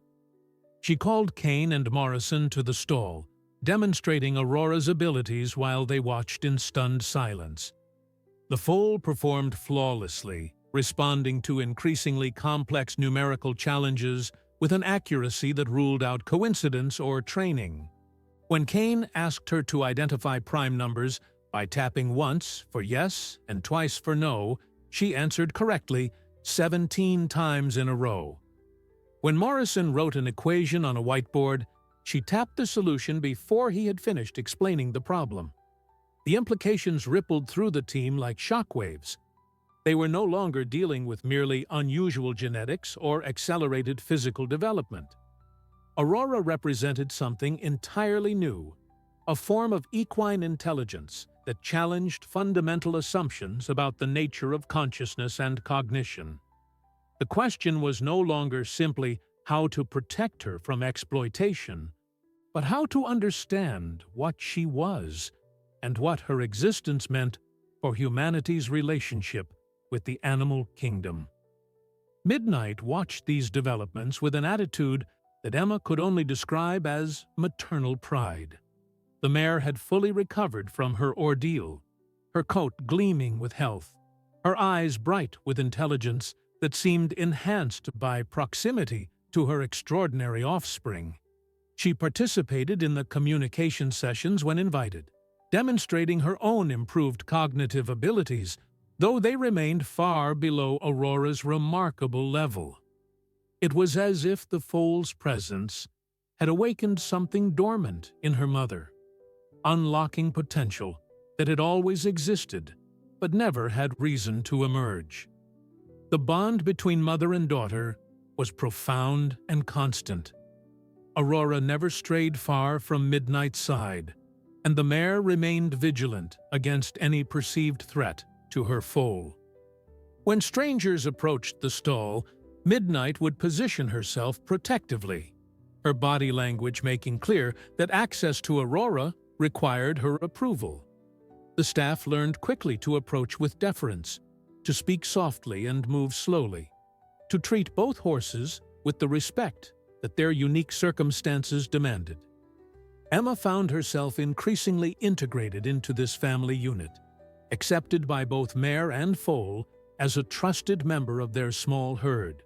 She called Kane and Morrison to the stall, demonstrating Aurora's abilities while they watched in stunned silence. The foal performed flawlessly, responding to increasingly complex numerical challenges with an accuracy that ruled out coincidence or training. When Kane asked her to identify prime numbers by tapping once for yes and twice for no, she answered correctly 17 times in a row. When Morrison wrote an equation on a whiteboard, she tapped the solution before he had finished explaining the problem. The implications rippled through the team like shockwaves. They were no longer dealing with merely unusual genetics or accelerated physical development. Aurora represented something entirely new, a form of equine intelligence that challenged fundamental assumptions about the nature of consciousness and cognition. The question was no longer simply how to protect her from exploitation, but how to understand what she was and what her existence meant for humanity's relationship with the animal kingdom. Midnight watched these developments with an attitude that Emma could only describe as maternal pride. The mare had fully recovered from her ordeal, her coat gleaming with health, her eyes bright with intelligence that seemed enhanced by proximity to her extraordinary offspring. She participated in the communication sessions when invited, demonstrating her own improved cognitive abilities, though they remained far below Aurora's remarkable level. It was as if the foal's presence had awakened something dormant in her mother, unlocking potential that had always existed but never had reason to emerge. The bond between mother and daughter was profound and constant. Aurora never strayed far from Midnight's side, and the mare remained vigilant against any perceived threat to her foal. When strangers approached the stall, Midnight would position herself protectively, her body language making clear that access to Aurora required her approval. The staff learned quickly to approach with deference, to speak softly and move slowly, to treat both horses with the respect that their unique circumstances demanded. Emma found herself increasingly integrated into this family unit, accepted by both mare and foal as a trusted member of their small herd.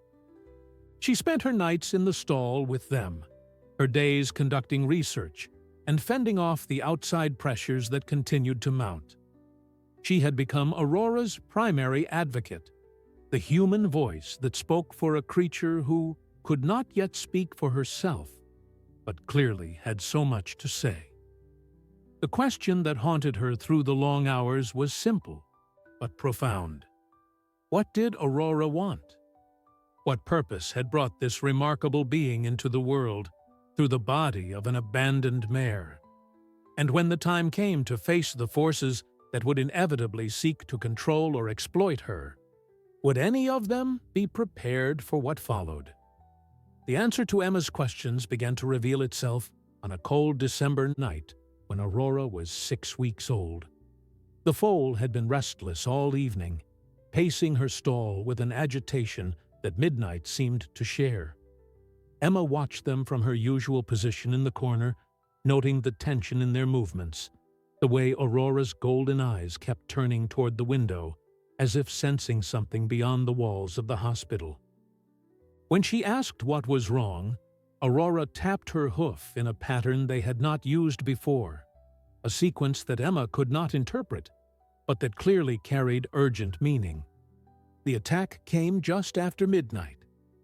She spent her nights in the stall with them, her days conducting research and fending off the outside pressures that continued to mount. She had become Aurora's primary advocate, the human voice that spoke for a creature who could not yet speak for herself, but clearly had so much to say. The question that haunted her through the long hours was simple, but profound. What did Aurora want? What purpose had brought this remarkable being into the world through the body of an abandoned mare? And when the time came to face the forces that would inevitably seek to control or exploit her, would any of them be prepared for what followed? The answer to Emma's questions began to reveal itself on a cold December night when Aurora was 6 weeks old. The foal had been restless all evening, pacing her stall with an agitation that Midnight seemed to share. Emma watched them from her usual position in the corner, noting the tension in their movements, the way Aurora's golden eyes kept turning toward the window, as if sensing something beyond the walls of the hospital. When she asked what was wrong, Aurora tapped her hoof in a pattern they had not used before, a sequence that Emma could not interpret, but that clearly carried urgent meaning. The attack came just after midnight.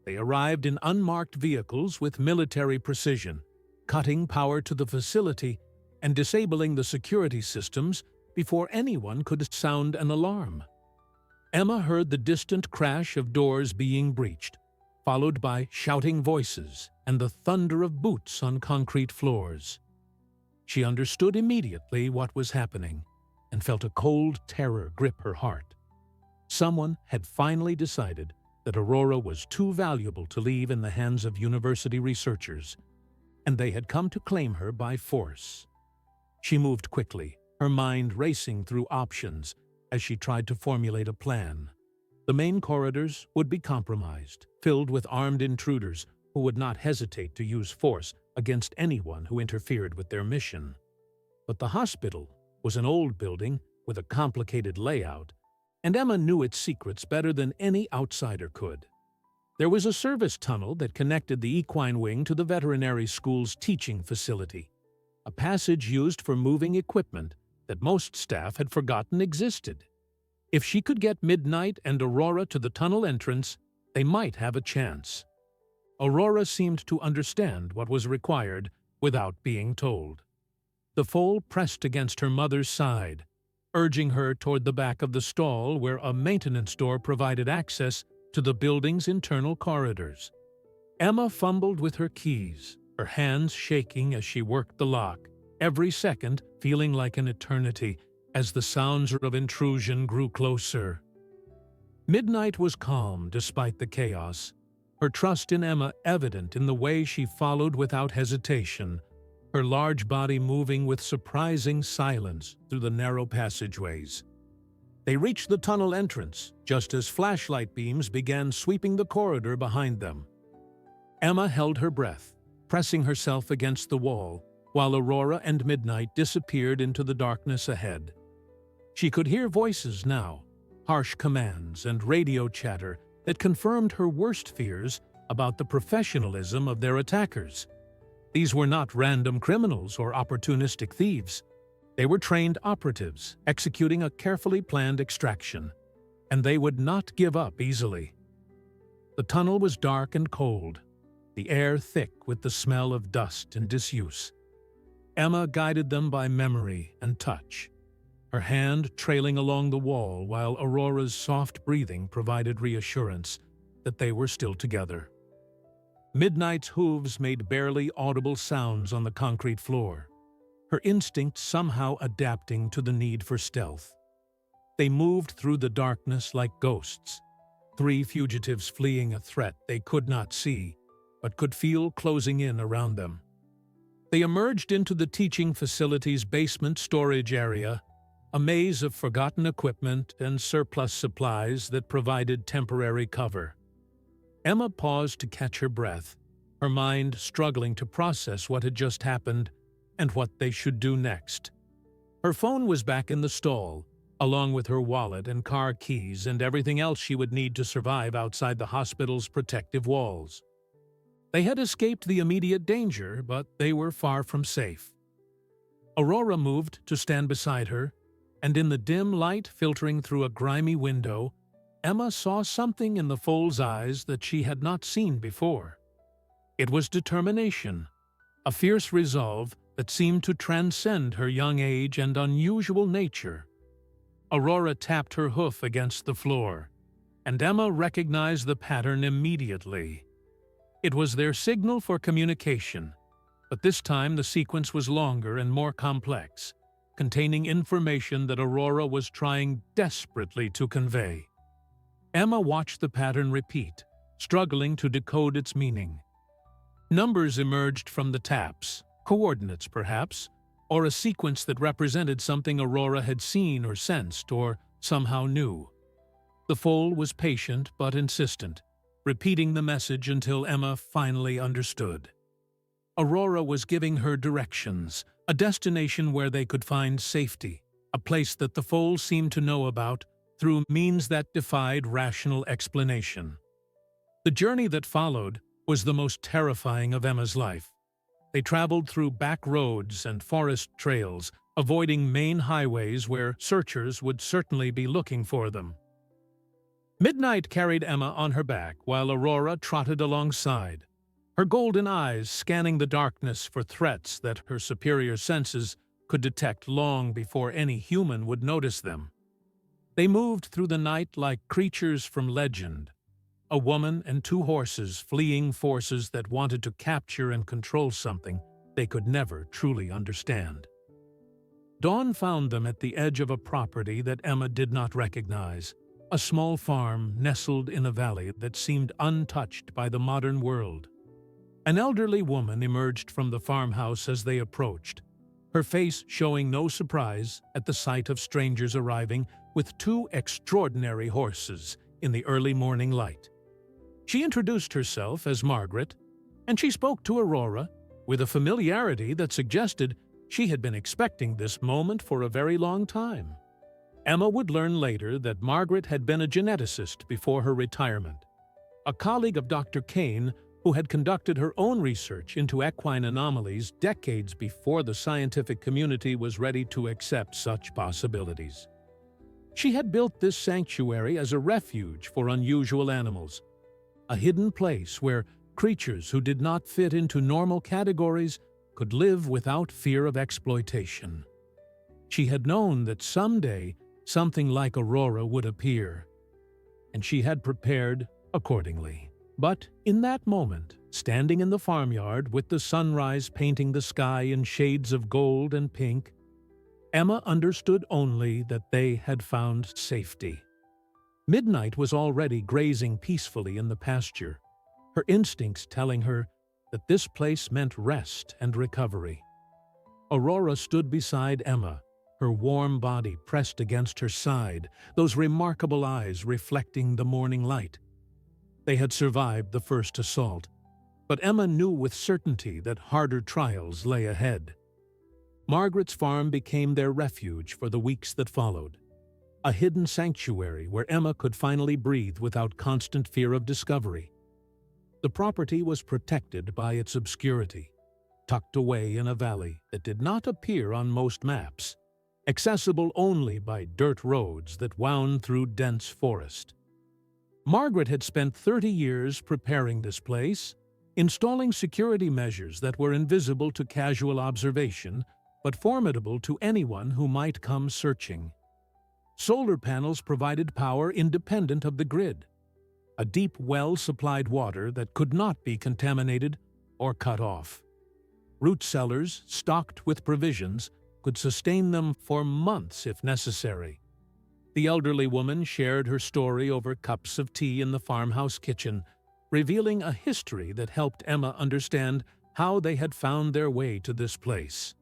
They arrived in unmarked vehicles with military precision, cutting power to the facility and disabling the security systems before anyone could sound an alarm. Emma heard the distant crash of doors being breached, followed by shouting voices and the thunder of boots on concrete floors. She understood immediately what was happening and felt a cold terror grip her heart. Someone had finally decided that Aurora was too valuable to leave in the hands of university researchers, and they had come to claim her by force. She moved quickly, her mind racing through options as she tried to formulate a plan. The main corridors would be compromised, filled with armed intruders who would not hesitate to use force against anyone who interfered with their mission. But the hospital was an old building with a complicated layout, and Emma knew its secrets better than any outsider could. There was a service tunnel that connected the equine wing to the veterinary school's teaching facility, a passage used for moving equipment that most staff had forgotten existed. If she could get Midnight and Aurora to the tunnel entrance, they might have a chance. Aurora seemed to understand what was required without being told. The foal pressed against her mother's side, urging her toward the back of the stall where a maintenance door provided access to the building's internal corridors. Emma fumbled with her keys, her hands shaking as she worked the lock, every second feeling like an eternity as the sounds of intrusion grew closer. Midnight was calm despite the chaos, her trust in Emma evident in the way she followed without hesitation, her large body moving with surprising silence through the narrow passageways. They reached the tunnel entrance just as flashlight beams began sweeping the corridor behind them. Emma held her breath, pressing herself against the wall, while Aurora and Midnight disappeared into the darkness ahead. She could hear voices now, harsh commands and radio chatter that confirmed her worst fears about the professionalism of their attackers. These were not random criminals or opportunistic thieves. They were trained operatives executing a carefully planned extraction, and they would not give up easily. The tunnel was dark and cold, the air thick with the smell of dust and disuse. Emma guided them by memory and touch, her hand trailing along the wall while Aurora's soft breathing provided reassurance that they were still together. Midnight's hooves made barely audible sounds on the concrete floor, her instinct somehow adapting to the need for stealth. They moved through the darkness like ghosts, three fugitives fleeing a threat they could not see, but could feel closing in around them. They emerged into the teaching facility's basement storage area, a maze of forgotten equipment and surplus supplies that provided temporary cover. Emma paused to catch her breath, her mind struggling to process what had just happened and what they should do next. Her phone was back in the stall, along with her wallet and car keys and everything else she would need to survive outside the hospital's protective walls. They had escaped the immediate danger, but they were far from safe. Aurora moved to stand beside her, and in the dim light filtering through a grimy window, Emma saw something in the foal's eyes that she had not seen before. It was determination, a fierce resolve that seemed to transcend her young age and unusual nature. Aurora tapped her hoof against the floor, and Emma recognized the pattern immediately. It was their signal for communication, but this time the sequence was longer and more complex, containing information that Aurora was trying desperately to convey. Emma watched the pattern repeat, struggling to decode its meaning. Numbers emerged from the taps, coordinates perhaps, or a sequence that represented something Aurora had seen or sensed or somehow knew. The foal was patient but insistent, repeating the message until Emma finally understood. Aurora was giving her directions, a destination where they could find safety, a place that the foal seemed to know about through means that defied rational explanation. The journey that followed was the most terrifying of Emma's life. They traveled through back roads and forest trails, avoiding main highways where searchers would certainly be looking for them. Midnight carried Emma on her back while Aurora trotted alongside, her golden eyes scanning the darkness for threats that her superior senses could detect long before any human would notice them. They moved through the night like creatures from legend, a woman and two horses fleeing forces that wanted to capture and control something they could never truly understand. Dawn found them at the edge of a property that Emma did not recognize, a small farm nestled in a valley that seemed untouched by the modern world. An elderly woman emerged from the farmhouse as they approached, her face showing no surprise at the sight of strangers arriving with two extraordinary horses in the early morning light. She introduced herself as Margaret, and she spoke to Aurora with a familiarity that suggested she had been expecting this moment for a very long time. Emma would learn later that Margaret had been a geneticist before her retirement. A colleague of Dr. Kane, who had conducted her own research into equine anomalies decades before the scientific community was ready to accept such possibilities. She had built this sanctuary as a refuge for unusual animals, a hidden place where creatures who did not fit into normal categories could live without fear of exploitation. She had known that someday something like Aurora would appear, and she had prepared accordingly. But in that moment, standing in the farmyard with the sunrise painting the sky in shades of gold and pink, Emma understood only that they had found safety. Midnight was already grazing peacefully in the pasture, her instincts telling her that this place meant rest and recovery. Aurora stood beside Emma, her warm body pressed against her side, those remarkable eyes reflecting the morning light. They had survived the first assault, but Emma knew with certainty that harder trials lay ahead. Margaret's farm became their refuge for the weeks that followed, a hidden sanctuary where Emma could finally breathe without constant fear of discovery. The property was protected by its obscurity, tucked away in a valley that did not appear on most maps, accessible only by dirt roads that wound through dense forest. Margaret had spent 30 years preparing this place, installing security measures that were invisible to casual observation, but formidable to anyone who might come searching. Solar panels provided power independent of the grid. A deep well supplied water that could not be contaminated or cut off. Root cellars, stocked with provisions, could sustain them for months if necessary. The elderly woman shared her story over cups of tea in the farmhouse kitchen, revealing a history that helped Emma understand how they had found their way to this place.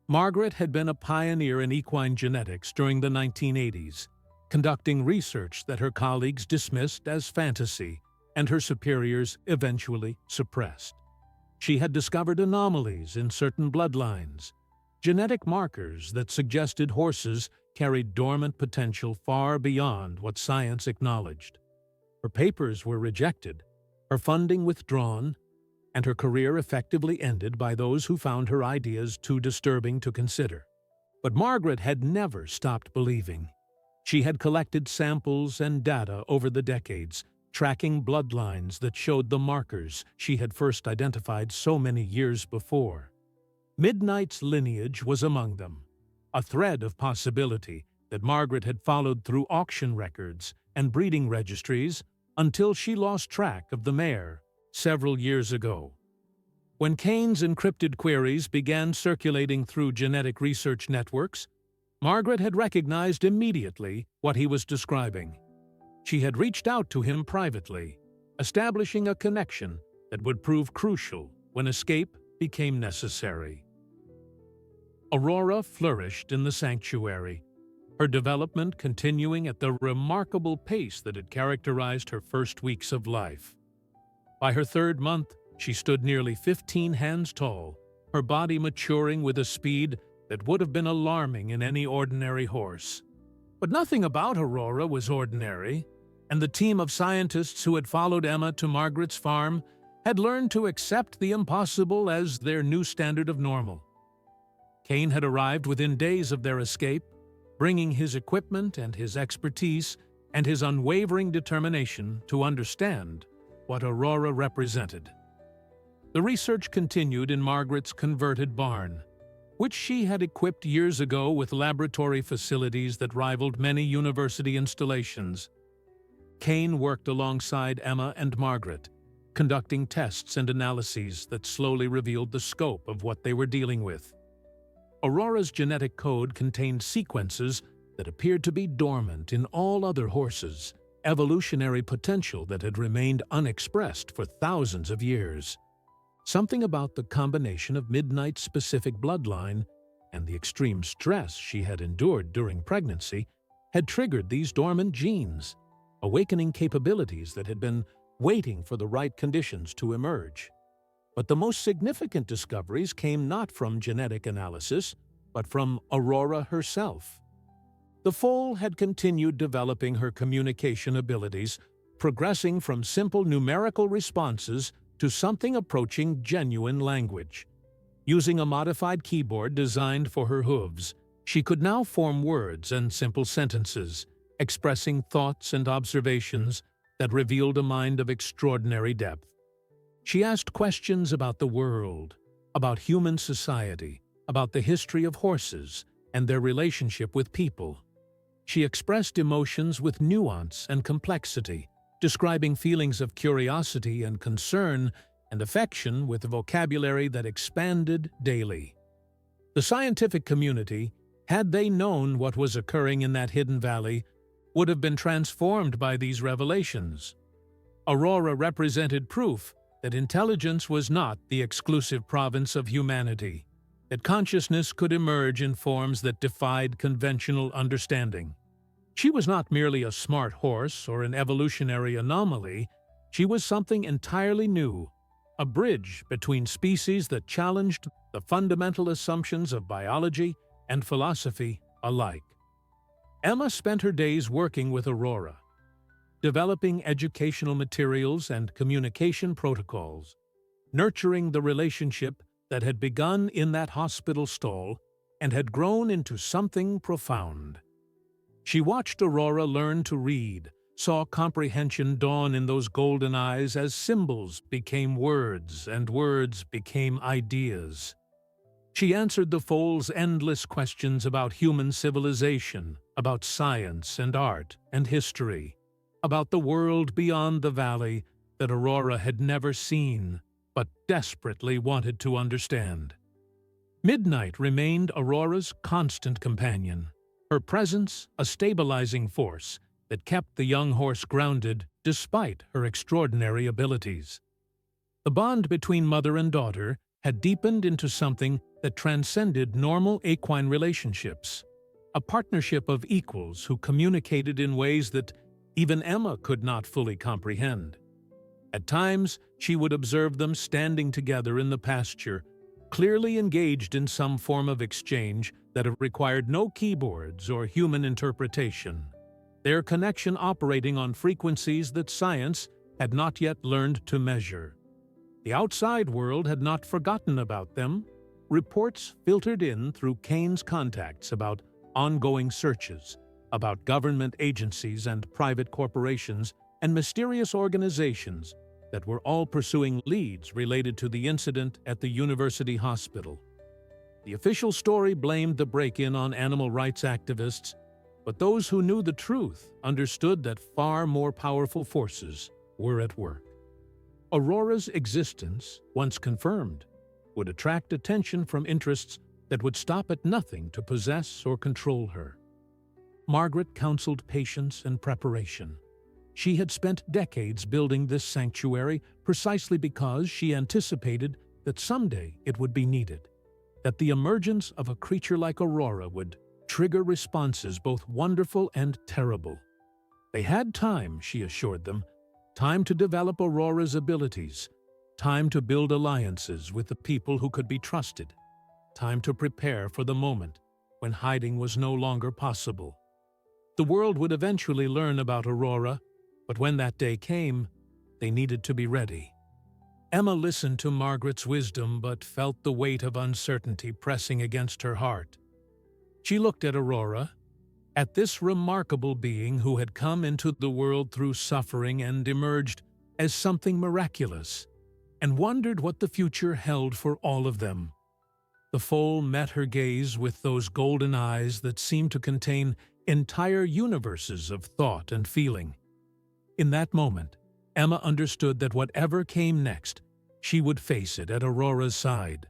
Margaret had been a pioneer in equine genetics during the 1980s, conducting research that her colleagues dismissed as fantasy and her superiors eventually suppressed. She had discovered anomalies in certain bloodlines, genetic markers that suggested horses carried dormant potential far beyond what science acknowledged. Her papers were rejected, her funding withdrawn, and her career effectively ended by those who found her ideas too disturbing to consider. But Margaret had never stopped believing. She had collected samples and data over the decades, tracking bloodlines that showed the markers she had first identified so many years before. Midnight's lineage was among them, a thread of possibility that Margaret had followed through auction records and breeding registries until she lost track of the mare several years ago. When Kane's encrypted queries began circulating through genetic research networks, Margaret had recognized immediately what he was describing. She had reached out to him privately, establishing a connection that would prove crucial when escape became necessary. Aurora flourished in the sanctuary, her development continuing at the remarkable pace that had characterized her first weeks of life. By her third month, she stood nearly 15 hands tall, her body maturing with a speed that would have been alarming in any ordinary horse. But nothing about Aurora was ordinary, and the team of scientists who had followed Emma to Margaret's farm had learned to accept the impossible as their new standard of normal. Kane had arrived within days of their escape, bringing his equipment and his expertise and his unwavering determination to understand what Aurora represented. The research continued in Margaret's converted barn, which she had equipped years ago with laboratory facilities that rivaled many university installations. Kane worked alongside Emma and Margaret, conducting tests and analyses that slowly revealed the scope of what they were dealing with. Aurora's genetic code contained sequences that appeared to be dormant in all other horses, evolutionary potential that had remained unexpressed for thousands of years. Something about the combination of Midnight's specific bloodline and the extreme stress she had endured during pregnancy had triggered these dormant genes, awakening capabilities that had been waiting for the right conditions to emerge. But the most significant discoveries came not from genetic analysis, but from Aurora herself. The foal had continued developing her communication abilities, progressing from simple numerical responses to something approaching genuine language. Using a modified keyboard designed for her hooves, she could now form words and simple sentences, expressing thoughts and observations that revealed a mind of extraordinary depth. She asked questions about the world, about human society, about the history of horses and their relationship with people. She expressed emotions with nuance and complexity, describing feelings of curiosity and concern and affection with a vocabulary that expanded daily. The scientific community, had they known what was occurring in that hidden valley, would have been transformed by these revelations. Aurora represented proof that intelligence was not the exclusive province of humanity, that consciousness could emerge in forms that defied conventional understanding. She was not merely a smart horse or an evolutionary anomaly, she was something entirely new, a bridge between species that challenged the fundamental assumptions of biology and philosophy alike. Emma spent her days working with Aurora, developing educational materials and communication protocols, nurturing the relationship that had begun in that hospital stall and had grown into something profound. She watched Aurora learn to read, saw comprehension dawn in those golden eyes as symbols became words and words became ideas. She answered the foal's endless questions about human civilization, about science and art and history, about the world beyond the valley that Aurora had never seen but desperately wanted to understand. Midnight remained Aurora's constant companion, her presence a stabilizing force that kept the young horse grounded despite her extraordinary abilities. The bond between mother and daughter had deepened into something that transcended normal equine relationships, a partnership of equals who communicated in ways that even Emma could not fully comprehend. At times, she would observe them standing together in the pasture, clearly engaged in some form of exchange that required no keyboards or human interpretation, their connection operating on frequencies that science had not yet learned to measure. The outside world had not forgotten about them. Reports filtered in through Kane's contacts about ongoing searches, about government agencies and private corporations and mysterious organizations that were all pursuing leads related to the incident at the university hospital. The official story blamed the break-in on animal rights activists, but those who knew the truth understood that far more powerful forces were at work. Aurora's existence, once confirmed, would attract attention from interests that would stop at nothing to possess or control her. Margaret counseled patience and preparation. She had spent decades building this sanctuary precisely because she anticipated that someday it would be needed, that the emergence of a creature like Aurora would trigger responses both wonderful and terrible. They had time, she assured them, time to develop Aurora's abilities, time to build alliances with the people who could be trusted, time to prepare for the moment when hiding was no longer possible. The world would eventually learn about Aurora, but when that day came, they needed to be ready. Emma listened to Margaret's wisdom but felt the weight of uncertainty pressing against her heart. She looked at Aurora, at this remarkable being who had come into the world through suffering and emerged as something miraculous, and wondered what the future held for all of them. The foal met her gaze with those golden eyes that seemed to contain entire universes of thought and feeling. In that moment, Emma understood that whatever came next, she would face it at Aurora's side.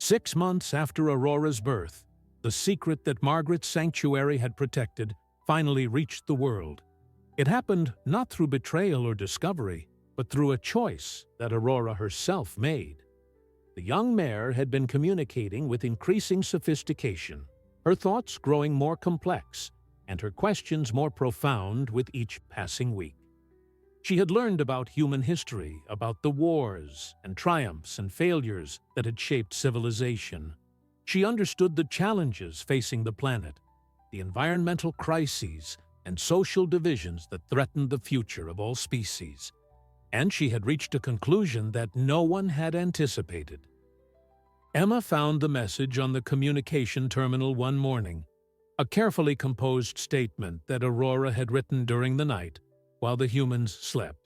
6 months after Aurora's birth, the secret that Margaret's sanctuary had protected finally reached the world. It happened not through betrayal or discovery, but through a choice that Aurora herself made. The young mare had been communicating with increasing sophistication, her thoughts growing more complex, and her questions more profound with each passing week. She had learned about human history, about the wars and triumphs and failures that had shaped civilization. She understood the challenges facing the planet, the environmental crises and social divisions that threatened the future of all species. And she had reached a conclusion that no one had anticipated. Emma found the message on the communication terminal one morning, a carefully composed statement that Aurora had written during the night while the humans slept.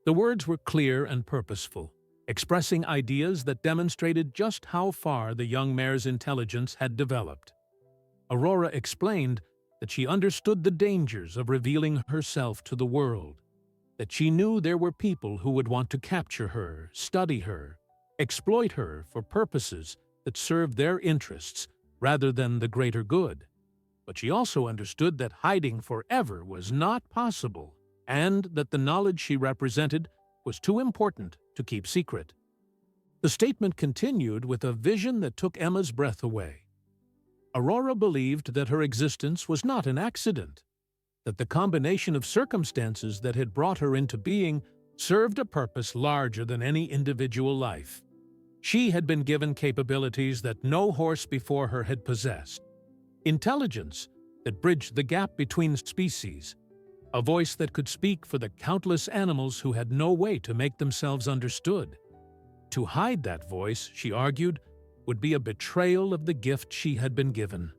The words were clear and purposeful, expressing ideas that demonstrated just how far the young mare's intelligence had developed. Aurora explained that she understood the dangers of revealing herself to the world, that she knew there were people who would want to capture her, study her, exploit her for purposes that served their interests rather than the greater good. But she also understood that hiding forever was not possible, and that the knowledge she represented was too important to keep secret. The statement continued with a vision that took Emma's breath away. Aurora believed that her existence was not an accident, that the combination of circumstances that had brought her into being served a purpose larger than any individual life. She had been given capabilities that no horse before her had possessed, intelligence that bridged the gap between species, a voice that could speak for the countless animals who had no way to make themselves understood. To hide that voice, she argued, would be a betrayal of the gift she had been given.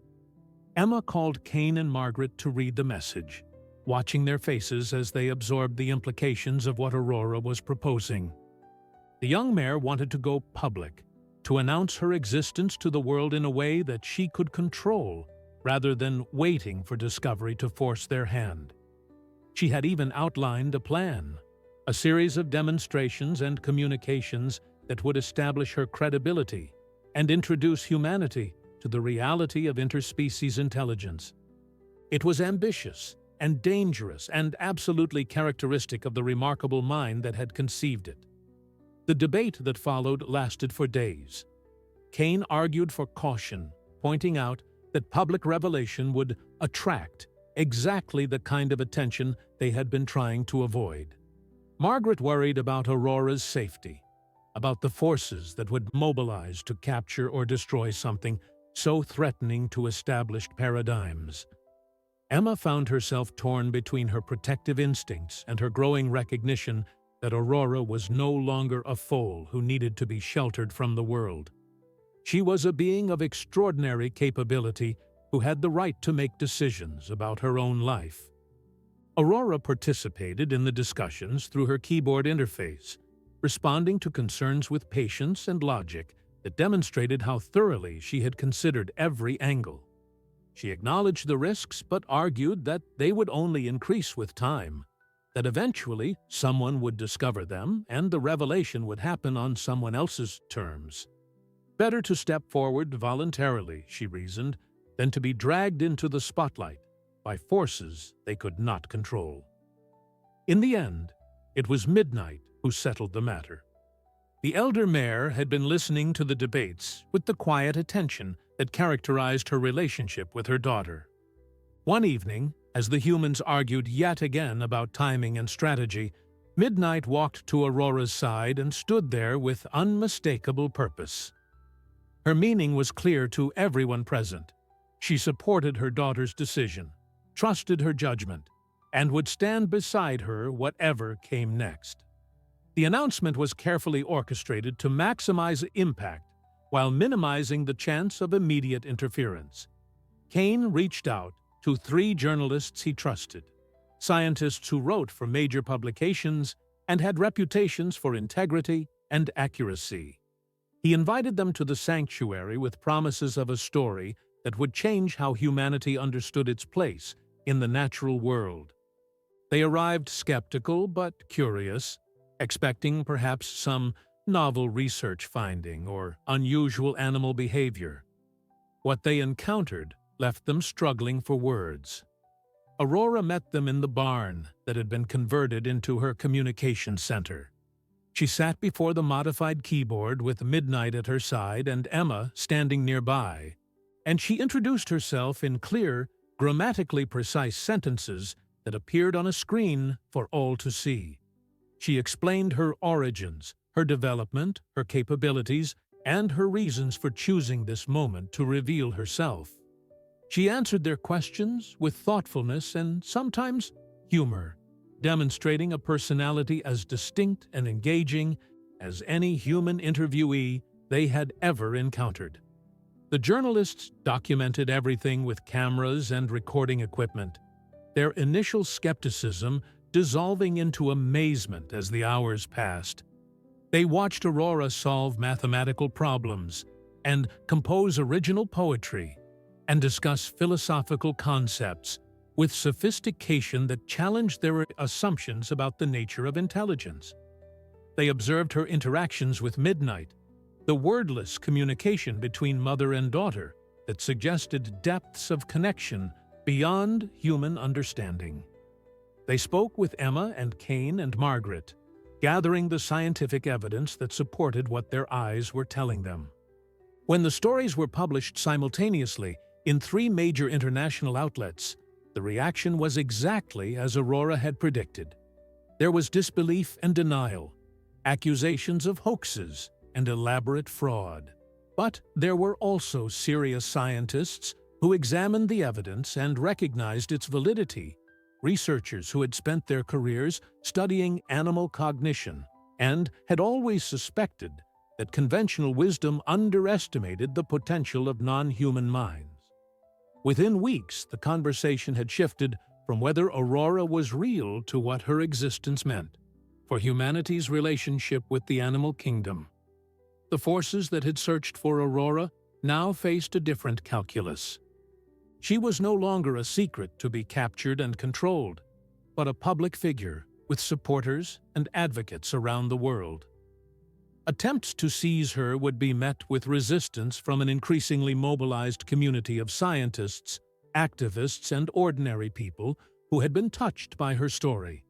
Emma called Cain and Margaret to read the message, watching their faces as they absorbed the implications of what Aurora was proposing. The young mare wanted to go public, to announce her existence to the world in a way that she could control, rather than waiting for discovery to force their hand. She had even outlined a plan, a series of demonstrations and communications that would establish her credibility and introduce humanity to the reality of interspecies intelligence. It was ambitious and dangerous and absolutely characteristic of the remarkable mind that had conceived it. The debate that followed lasted for days. Cain argued for caution, pointing out that public revelation would attract exactly the kind of attention they had been trying to avoid. Margaret worried about Aurora's safety, about the forces that would mobilize to capture or destroy something so threatening to established paradigms. Emma found herself torn between her protective instincts and her growing recognition that Aurora was no longer a foal who needed to be sheltered from the world. She was a being of extraordinary capability who had the right to make decisions about her own life. Aurora participated in the discussions through her keyboard interface, responding to concerns with patience and logic that demonstrated how thoroughly she had considered every angle. She acknowledged the risks but argued that they would only increase with time, that eventually someone would discover them and the revelation would happen on someone else's terms. Better to step forward voluntarily, she reasoned, than to be dragged into the spotlight by forces they could not control. In the end, it was Midnight who settled the matter. The elder mare had been listening to the debates with the quiet attention that characterized her relationship with her daughter. One evening, as the humans argued yet again about timing and strategy, Midnight walked to Aurora's side and stood there with unmistakable purpose. Her meaning was clear to everyone present. She supported her daughter's decision, trusted her judgment, and would stand beside her whatever came next. The announcement was carefully orchestrated to maximize impact while minimizing the chance of immediate interference. Cain reached out to 3 journalists he trusted, scientists who wrote for major publications and had reputations for integrity and accuracy. He invited them to the sanctuary with promises of a story that would change how humanity understood its place in the natural world. They arrived skeptical but curious, expecting perhaps some novel research finding or unusual animal behavior. What they encountered left them struggling for words. Aurora met them in the barn that had been converted into her communication center. She sat before the modified keyboard with Midnight at her side and Emma standing nearby, and she introduced herself in clear, grammatically precise sentences that appeared on a screen for all to see. She explained her origins, her development, her capabilities, and her reasons for choosing this moment to reveal herself. She answered their questions with thoughtfulness and sometimes humor, demonstrating a personality as distinct and engaging as any human interviewee they had ever encountered. The journalists documented everything with cameras and recording equipment, their initial skepticism dissolving into amazement as the hours passed. They watched Aurora solve mathematical problems and compose original poetry and discuss philosophical concepts with sophistication that challenged their assumptions about the nature of intelligence. They observed her interactions with Midnight, the wordless communication between mother and daughter that suggested depths of connection beyond human understanding. They spoke with Emma and Cain and Margaret, gathering the scientific evidence that supported what their eyes were telling them. When the stories were published simultaneously in 3 major international outlets, the reaction was exactly as Aurora had predicted. There was disbelief and denial, accusations of hoaxes and elaborate fraud. But there were also serious scientists who examined the evidence and recognized its validity, researchers who had spent their careers studying animal cognition and had always suspected that conventional wisdom underestimated the potential of non-human minds. Within weeks, the conversation had shifted from whether Aurora was real to what her existence meant for humanity's relationship with the animal kingdom. The forces that had searched for Aurora now faced a different calculus. She was no longer a secret to be captured and controlled, but a public figure with supporters and advocates around the world. Attempts to seize her would be met with resistance from an increasingly mobilized community of scientists, activists, and ordinary people who had been touched by her story.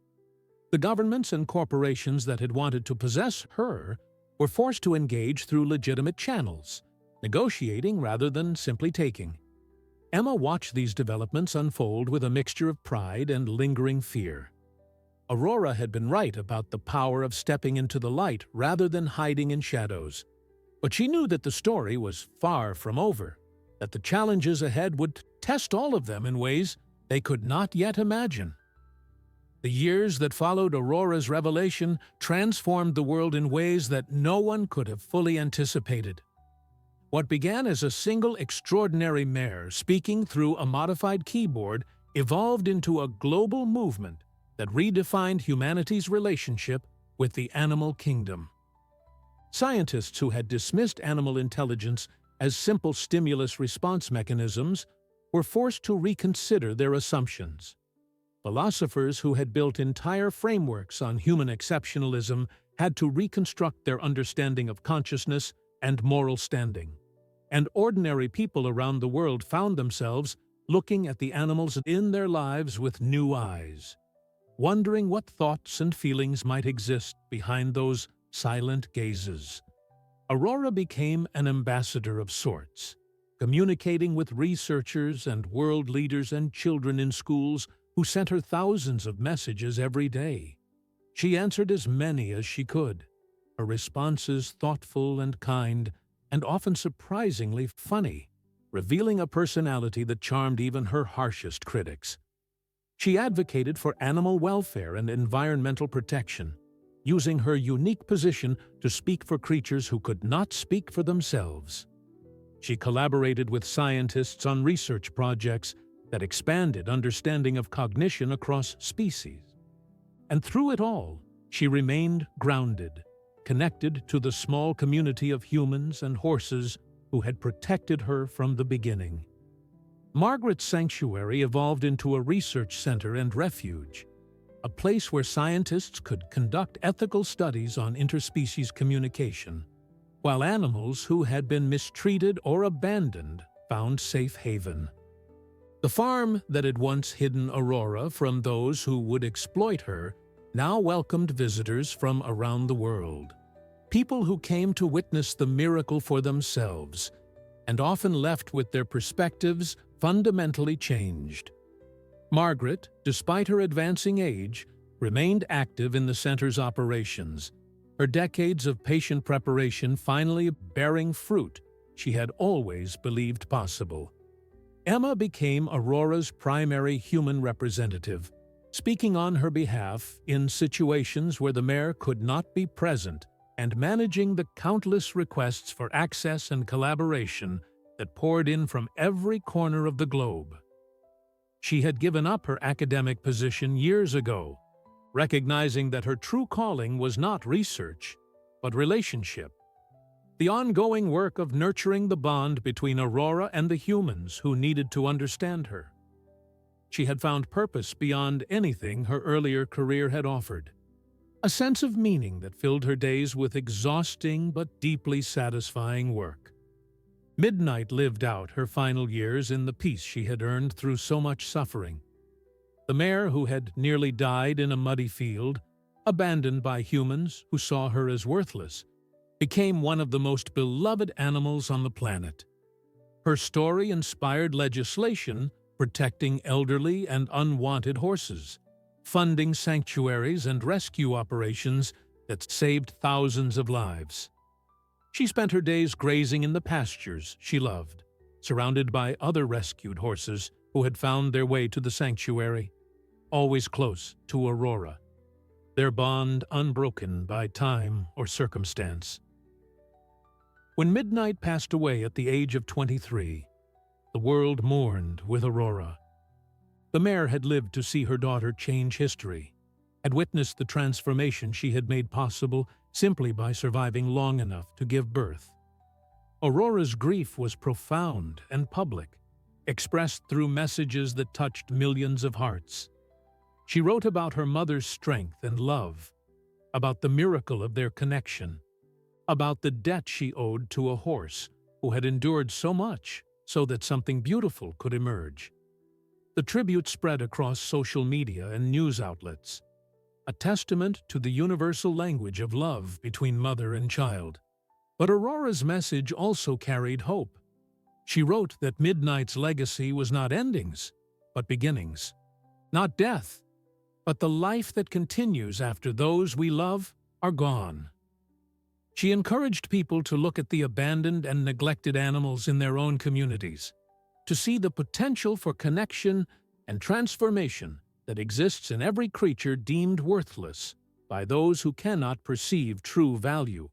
The governments and corporations that had wanted to possess her were forced to engage through legitimate channels, negotiating rather than simply taking. Emma watched these developments unfold with a mixture of pride and lingering fear. Aurora had been right about the power of stepping into the light rather than hiding in shadows. But she knew that the story was far from over, that the challenges ahead would test all of them in ways they could not yet imagine. The years that followed Aurora's revelation transformed the world in ways that no one could have fully anticipated. What began as a single extraordinary mare speaking through a modified keyboard evolved into a global movement that redefined humanity's relationship with the animal kingdom. Scientists who had dismissed animal intelligence as simple stimulus response mechanisms were forced to reconsider their assumptions. Philosophers who had built entire frameworks on human exceptionalism had to reconstruct their understanding of consciousness and moral standing. And ordinary people around the world found themselves looking at the animals in their lives with new eyes, wondering what thoughts and feelings might exist behind those silent gazes. Aurora became an ambassador of sorts, communicating with researchers and world leaders and children in schools who sent her thousands of messages every day. She answered as many as she could, her responses thoughtful and kind, and often surprisingly funny, revealing a personality that charmed even her harshest critics. She advocated for animal welfare and environmental protection, using her unique position to speak for creatures who could not speak for themselves. She collaborated with scientists on research projects that expanded understanding of cognition across species. And through it all, she remained grounded, connected to the small community of humans and horses who had protected her from the beginning. Margaret's sanctuary evolved into a research center and refuge, a place where scientists could conduct ethical studies on interspecies communication, while animals who had been mistreated or abandoned found safe haven. The farm that had once hidden Aurora from those who would exploit her now welcomed visitors from around the world, people who came to witness the miracle for themselves, and often left with their perspectives fundamentally changed. Margaret, despite her advancing age, remained active in the center's operations, her decades of patient preparation finally bearing fruit she had always believed possible. Emma became Aurora's primary human representative, speaking on her behalf in situations where the Mare could not be present and managing the countless requests for access and collaboration that poured in from every corner of the globe. She had given up her academic position years ago, recognizing that her true calling was not research, but relationship. The ongoing work of nurturing the bond between Aurora and the humans who needed to understand her. She had found purpose beyond anything her earlier career had offered, a sense of meaning that filled her days with exhausting but deeply satisfying work. Midnight lived out her final years in the peace she had earned through so much suffering. The Mare, who had nearly died in a muddy field, abandoned by humans who saw her as worthless, became one of the most beloved animals on the planet. Her story inspired legislation protecting elderly and unwanted horses, funding sanctuaries and rescue operations that saved thousands of lives. She spent her days grazing in the pastures she loved, surrounded by other rescued horses who had found their way to the sanctuary, always close to Aurora, their bond unbroken by time or circumstance. When Midnight passed away at the age of 23, the world mourned with Aurora. The Mare had lived to see her daughter change history, had witnessed the transformation she had made possible simply by surviving long enough to give birth. Aurora's grief was profound and public, expressed through messages that touched millions of hearts. She wrote about her mother's strength and love, about the miracle of their connection, about the debt she owed to a horse who had endured so much so that something beautiful could emerge. The tribute spread across social media and news outlets, a testament to the universal language of love between mother and child. But Aurora's message also carried hope. She wrote that Midnight's legacy was not endings, but beginnings, not death, but the life that continues after those we love are gone. She encouraged people to look at the abandoned and neglected animals in their own communities, to see the potential for connection and transformation that exists in every creature deemed worthless by those who cannot perceive true value.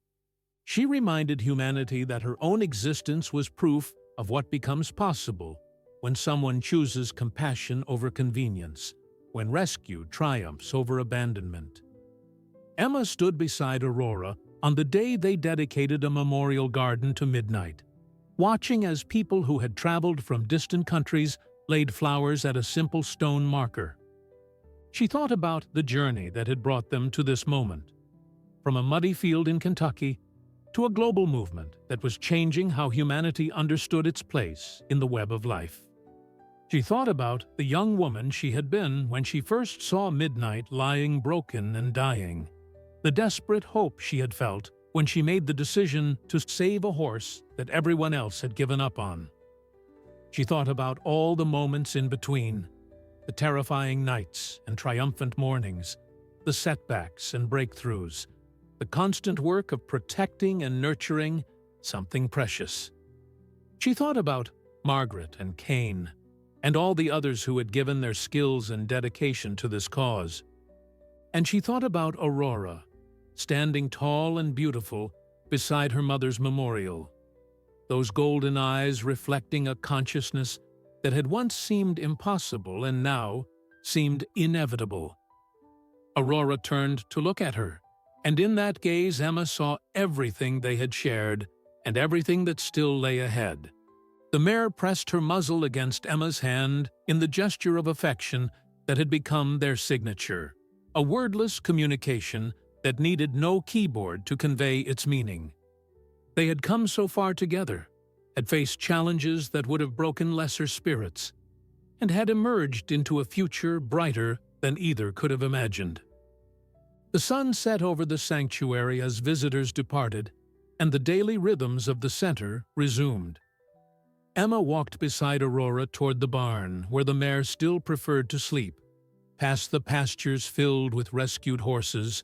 She reminded humanity that her own existence was proof of what becomes possible when someone chooses compassion over convenience, when rescue triumphs over abandonment. Emma stood beside Aurora on the day they dedicated a memorial garden to Midnight, watching as people who had traveled from distant countries laid flowers at a simple stone marker. She thought about the journey that had brought them to this moment, from a muddy field in Kentucky to a global movement that was changing how humanity understood its place in the web of life. She thought about the young woman she had been when she first saw Midnight lying broken and dying, the desperate hope she had felt when she made the decision to save a horse that everyone else had given up on. She thought about all the moments in between, the terrifying nights and triumphant mornings, the setbacks and breakthroughs, the constant work of protecting and nurturing something precious. She thought about Margaret and Cain, and all the others who had given their skills and dedication to this cause. And she thought about Aurora, standing tall and beautiful beside her mother's memorial, those golden eyes reflecting a consciousness that had once seemed impossible and now seemed inevitable. Aurora turned to look at her, and in that gaze Emma saw everything they had shared and everything that still lay ahead. The Mare pressed her muzzle against Emma's hand in the gesture of affection that had become their signature, a wordless communication that needed no keyboard to convey its meaning. They had come so far together, had faced challenges that would have broken lesser spirits, and had emerged into a future brighter than either could have imagined. The sun set over the sanctuary as visitors departed, and the daily rhythms of the center resumed. Emma walked beside Aurora toward the barn, where the Mare still preferred to sleep, past the pastures filled with rescued horses,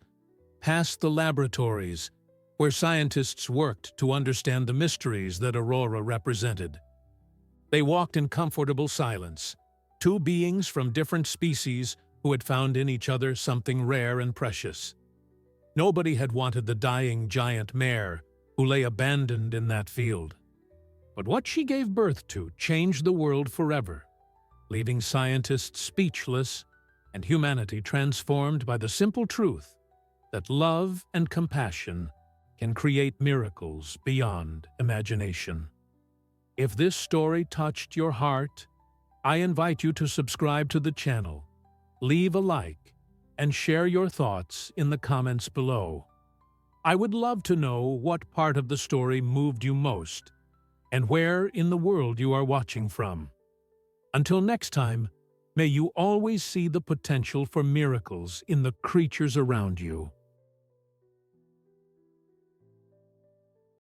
past the laboratories, where scientists worked to understand the mysteries that Aurora represented. They walked in comfortable silence, two beings from different species who had found in each other something rare and precious. Nobody had wanted the dying giant mare who lay abandoned in that field. But what she gave birth to changed the world forever, leaving scientists speechless and humanity transformed by the simple truth that love and compassion can create miracles beyond imagination. If this story touched your heart, I invite you to subscribe to the channel, leave a like, and share your thoughts in the comments below. I would love to know what part of the story moved you most and where in the world you are watching from. Until next time, may you always see the potential for miracles in the creatures around you.